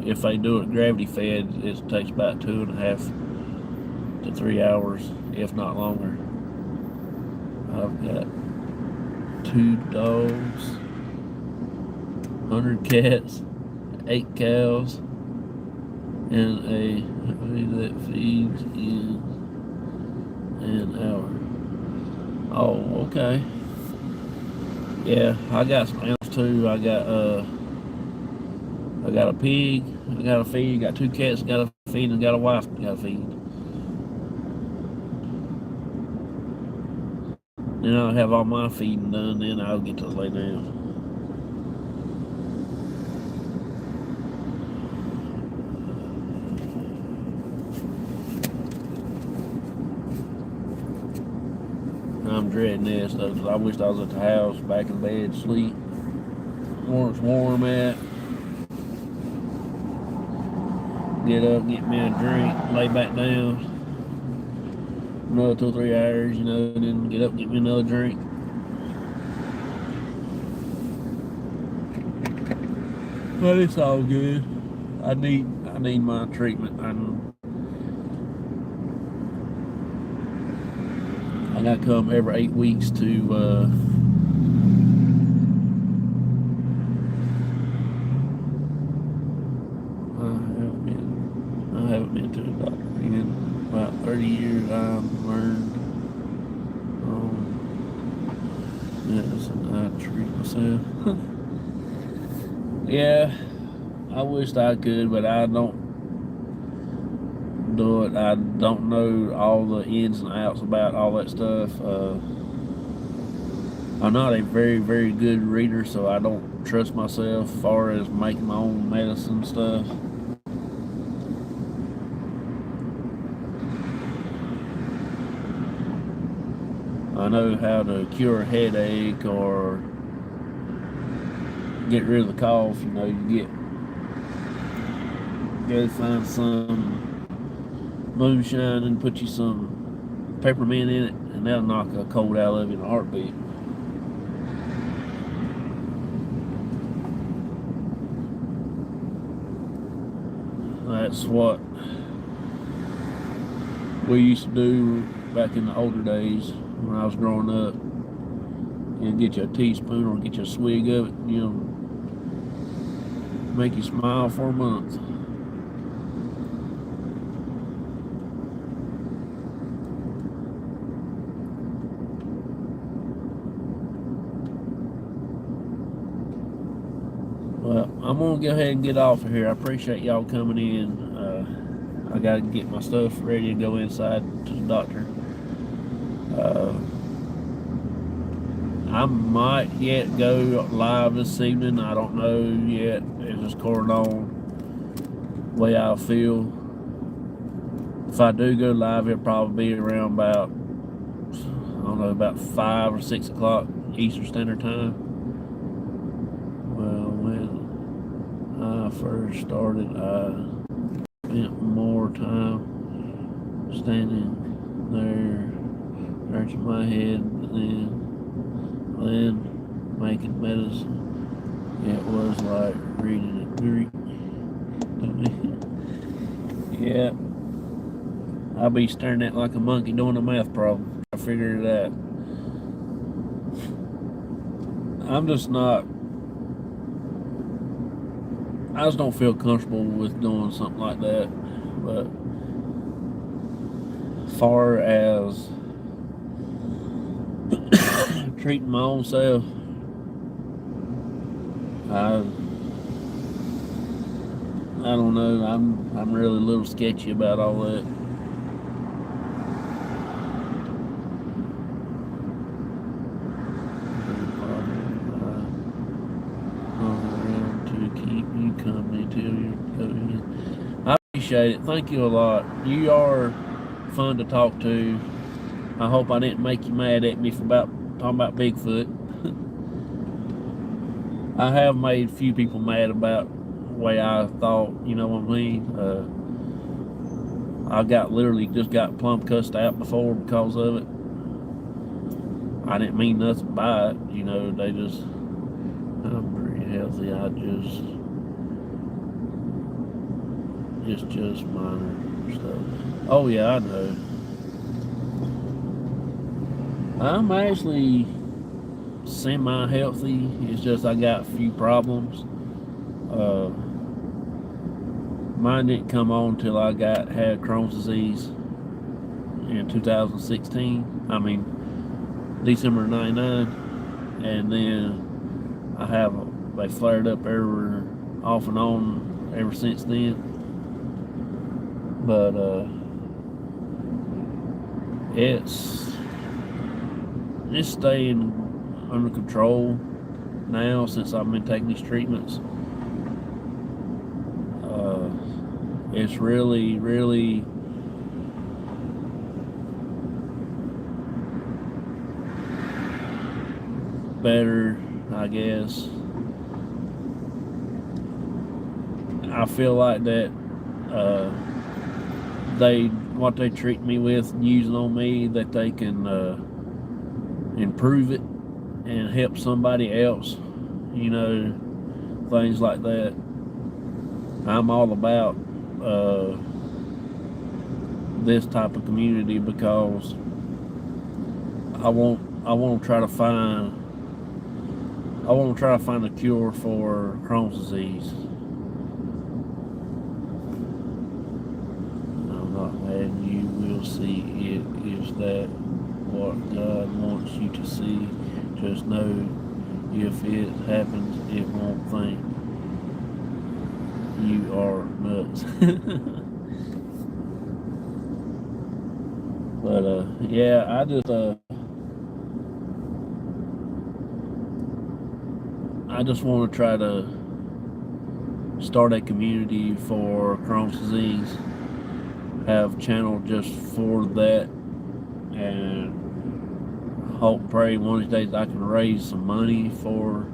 Speaker 1: if they do it gravity fed, it takes about 2.5 to 3 hours, if not longer. I've got 2 dogs, 100 cats, 8 cows and a that feeds in an hour. Oh, okay. Yeah, I got some animals too. I got a pig, I got to feed, got 2 cats, got to feed, and got a wife, got to feed. Then I'll have all my feeding done, then I'll get to lay down. I'm dreading this though, because I wish I was at the house, back in bed, sleep, where it's warm at. Get up, get me a drink, lay back down. Another 2 or 3 hours, you know, then get up, get me another drink. But it's all good. I need my treatment. I gotta come every 8 weeks to I haven't been to the doctor in about 30 years. I've learned medicine. I treat myself. Yeah, I wished I could, but I don't do it. I don't know all the ins and outs about all that stuff. I'm not a very, very good reader, so I don't trust myself as far as making my own medicine stuff. I know how to cure a headache or get rid of the cough. You know, you go find some moonshine and put you some peppermint in it, and that'll knock a cold out of you in a heartbeat. That's what we used to do back in the older days when I was growing up. You know, get you a teaspoon or get you a swig of it, you know, make you smile for a month. Well, I'm gonna go ahead and get off of here. I appreciate y'all coming in. I gotta get my stuff ready to go inside to the doctor. I might yet go live this evening. I don't know yet. It's just according on the way I feel. If I do go live, it'll probably be around about, I don't know, about 5 or 6 o'clock Eastern Standard Time. Well, when I first started, I spent more time standing there, scratching my head, then making medicine. It was like reading a Greek to me. Yeah, I'll be staring at like a monkey doing a math problem. I figured it out. I just don't feel comfortable with doing something like that. But as far as treating my own self, I don't know. I'm really a little sketchy about all that. I appreciate it. Thank you a lot. You are fun to talk to. I hope I didn't make you mad at me for talking about Bigfoot. I have made a few people mad about the way I thought, you know what I mean? I literally just got plumb cussed out before because of it. I didn't mean nothing by it, you know, I'm pretty healthy. Just minor stuff. Oh yeah, I know. I'm actually semi-healthy. It's just I got a few problems. Mine didn't come on till I had Crohn's disease in 2016. I mean, December '99, and then they flared up off and on ever since then. But it's staying under control now since I've been taking these treatments. It's really, really better, I guess. I feel like that what they treat me with, using on me, that they can improve it and help somebody else, things like that. I'm all about this type of community because I want to try to find a cure for Crohn's disease. I'm not mad. You will see it. Is that what God wants you to see? Just know if it happens, it won't think you are nuts. But yeah, I just want to try to start a community for Crohn's disease, have a channel just for that, and hope and pray one of these days I can raise some money for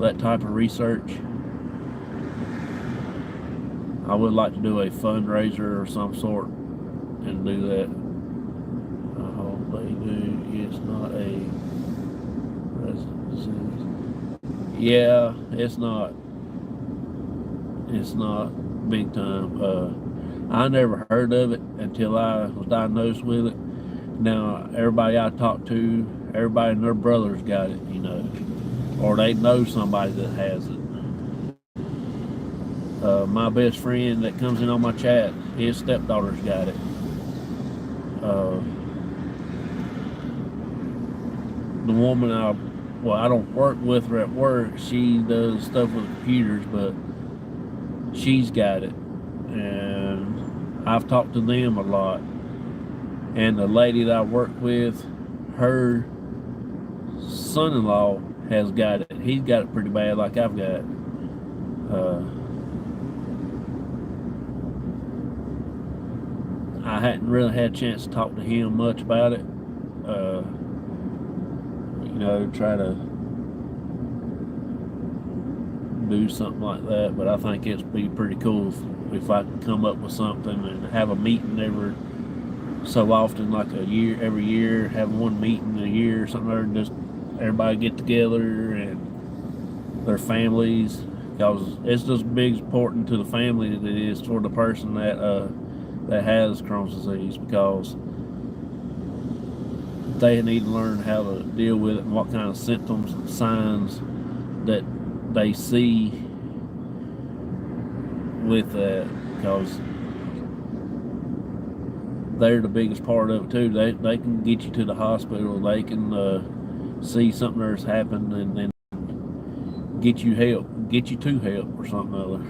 Speaker 1: that type of research. I would like to do a fundraiser or some sort and do that. I hope they do. It's not a disease. Yeah, it's not big time. I never heard of it until I was diagnosed with it. Now everybody I talk to, everybody and their brothers got it, or they know somebody that has it. My best friend that comes in on my chat, his stepdaughter's got it. The woman I don't work with her at work. She does stuff with computers, but she's got it, and I've talked to them a lot. And the lady that I work with, her son-in-law has got it. He's got it pretty bad, like I've got. I hadn't really had a chance to talk to him much about it. Try to do something like that, but I think it'd be pretty cool if I could come up with something and have a meeting every so often, like every year, have one meeting a year or something, or just everybody get together and their families, because it's just big important to the family that it is for the person that has Crohn's disease, because they need to learn how to deal with it and what kind of symptoms and signs that they see with that, because they're the biggest part of it too. They can get you to the hospital. They can see something that's happened and then get you to help or something other.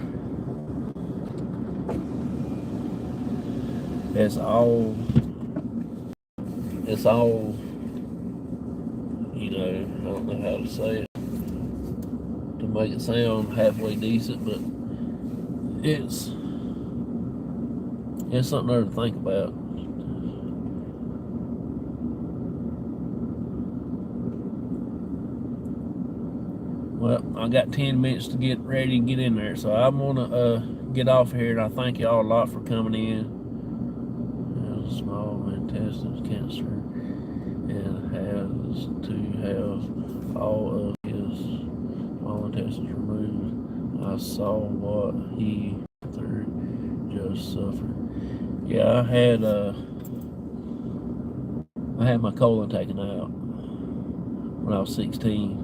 Speaker 1: It's all I don't know how to say it to make it sound halfway decent, but it's something there to think about. Well, I got 10 minutes to get ready and get in there, so I'm gonna get off here, and I thank y'all a lot for coming in. Small intestine cancer, and has to have all of his small intestines removed. I saw what he through, just suffered. Yeah, I had my colon taken out when I was 16.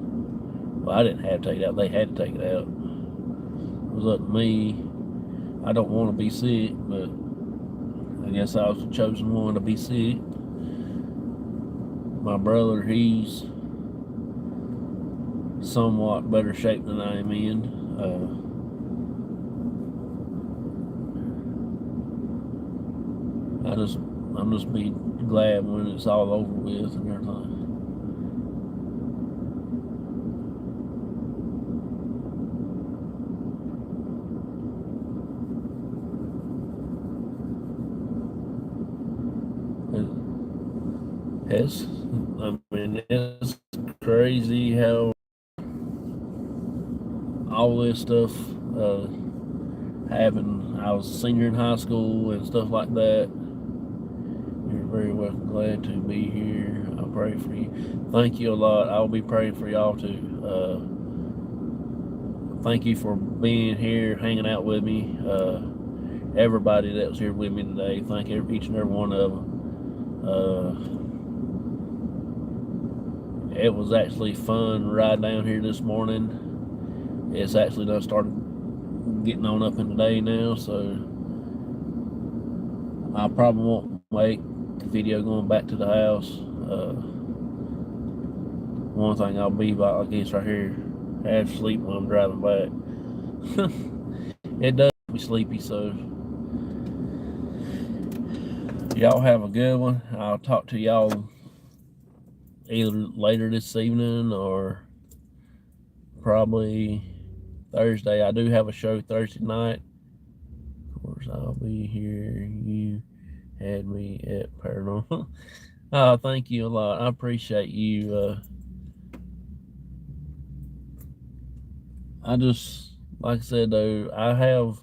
Speaker 1: Well, I didn't have to take it out. They had to take it out. It was up to me I don't want to be sick, but I guess I was the chosen one to be sick. My brother, he's somewhat better shape than I am in. I'm just be glad when it's all over with and everything. It's crazy how all this stuff happened. I was a senior in high school and stuff like that. You're very welcome. Glad to be here. I pray for you. Thank you a lot. I'll be praying for y'all too. Thank you for being here, hanging out with me. Everybody that was here with me today, thank each and every one of them. It was actually fun ride down here this morning. It's actually done started getting on up in the day now, so I probably won't make the video going back to the house. One thing I'll be about, I guess, right here, have sleep when I'm driving back. It does make me sleepy, so y'all have a good one. I'll talk to y'all either later this evening or probably Thursday. I do have a show Thursday night. Of course, I'll be here. You had me at Paranormal. Oh, thank you a lot. I appreciate you. I just, like I said though, I have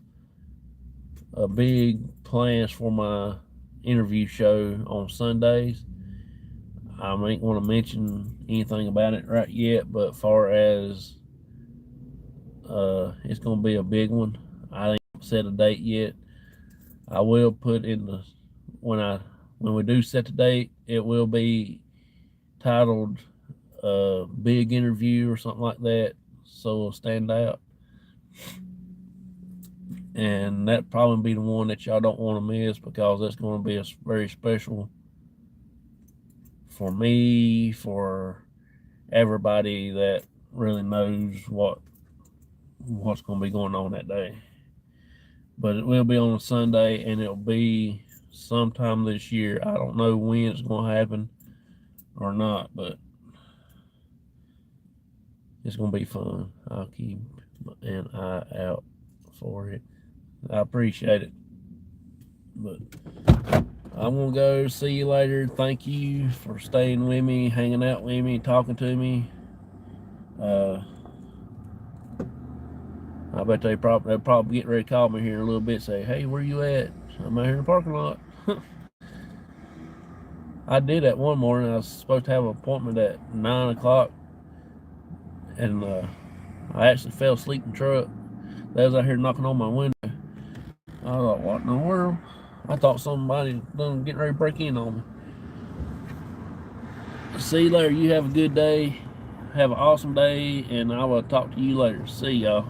Speaker 1: a big plans for my interview show on Sundays. I ain't want to mention anything about it right yet, but far as it's gonna be a big one. I ain't set a date yet. I will put in the when we do set the date, it will be titled big interview or something like that, so it'll stand out. And that probably be the one that y'all don't want to miss, because that's going to be a very special for me, for everybody that really knows what's going to be going on that day. But it will be on a Sunday, and it'll be sometime this year. I don't know when it's going to happen or not, but it's going to be fun. I'll keep an eye out for it. I appreciate it. But I'm going to go. See you later. Thank you for staying with me, hanging out with me, talking to me. I bet they'll probably get ready to call me here in a little bit, say, hey, where you at? I'm out here in the parking lot. I did that one morning. I was supposed to have an appointment at 9 o'clock, and I actually fell asleep in the truck. They was out here knocking on my window. I thought, what in the world? I thought somebody done getting ready to break in on me. See you later. You have a good day. Have an awesome day, and I will talk to you later. See y'all.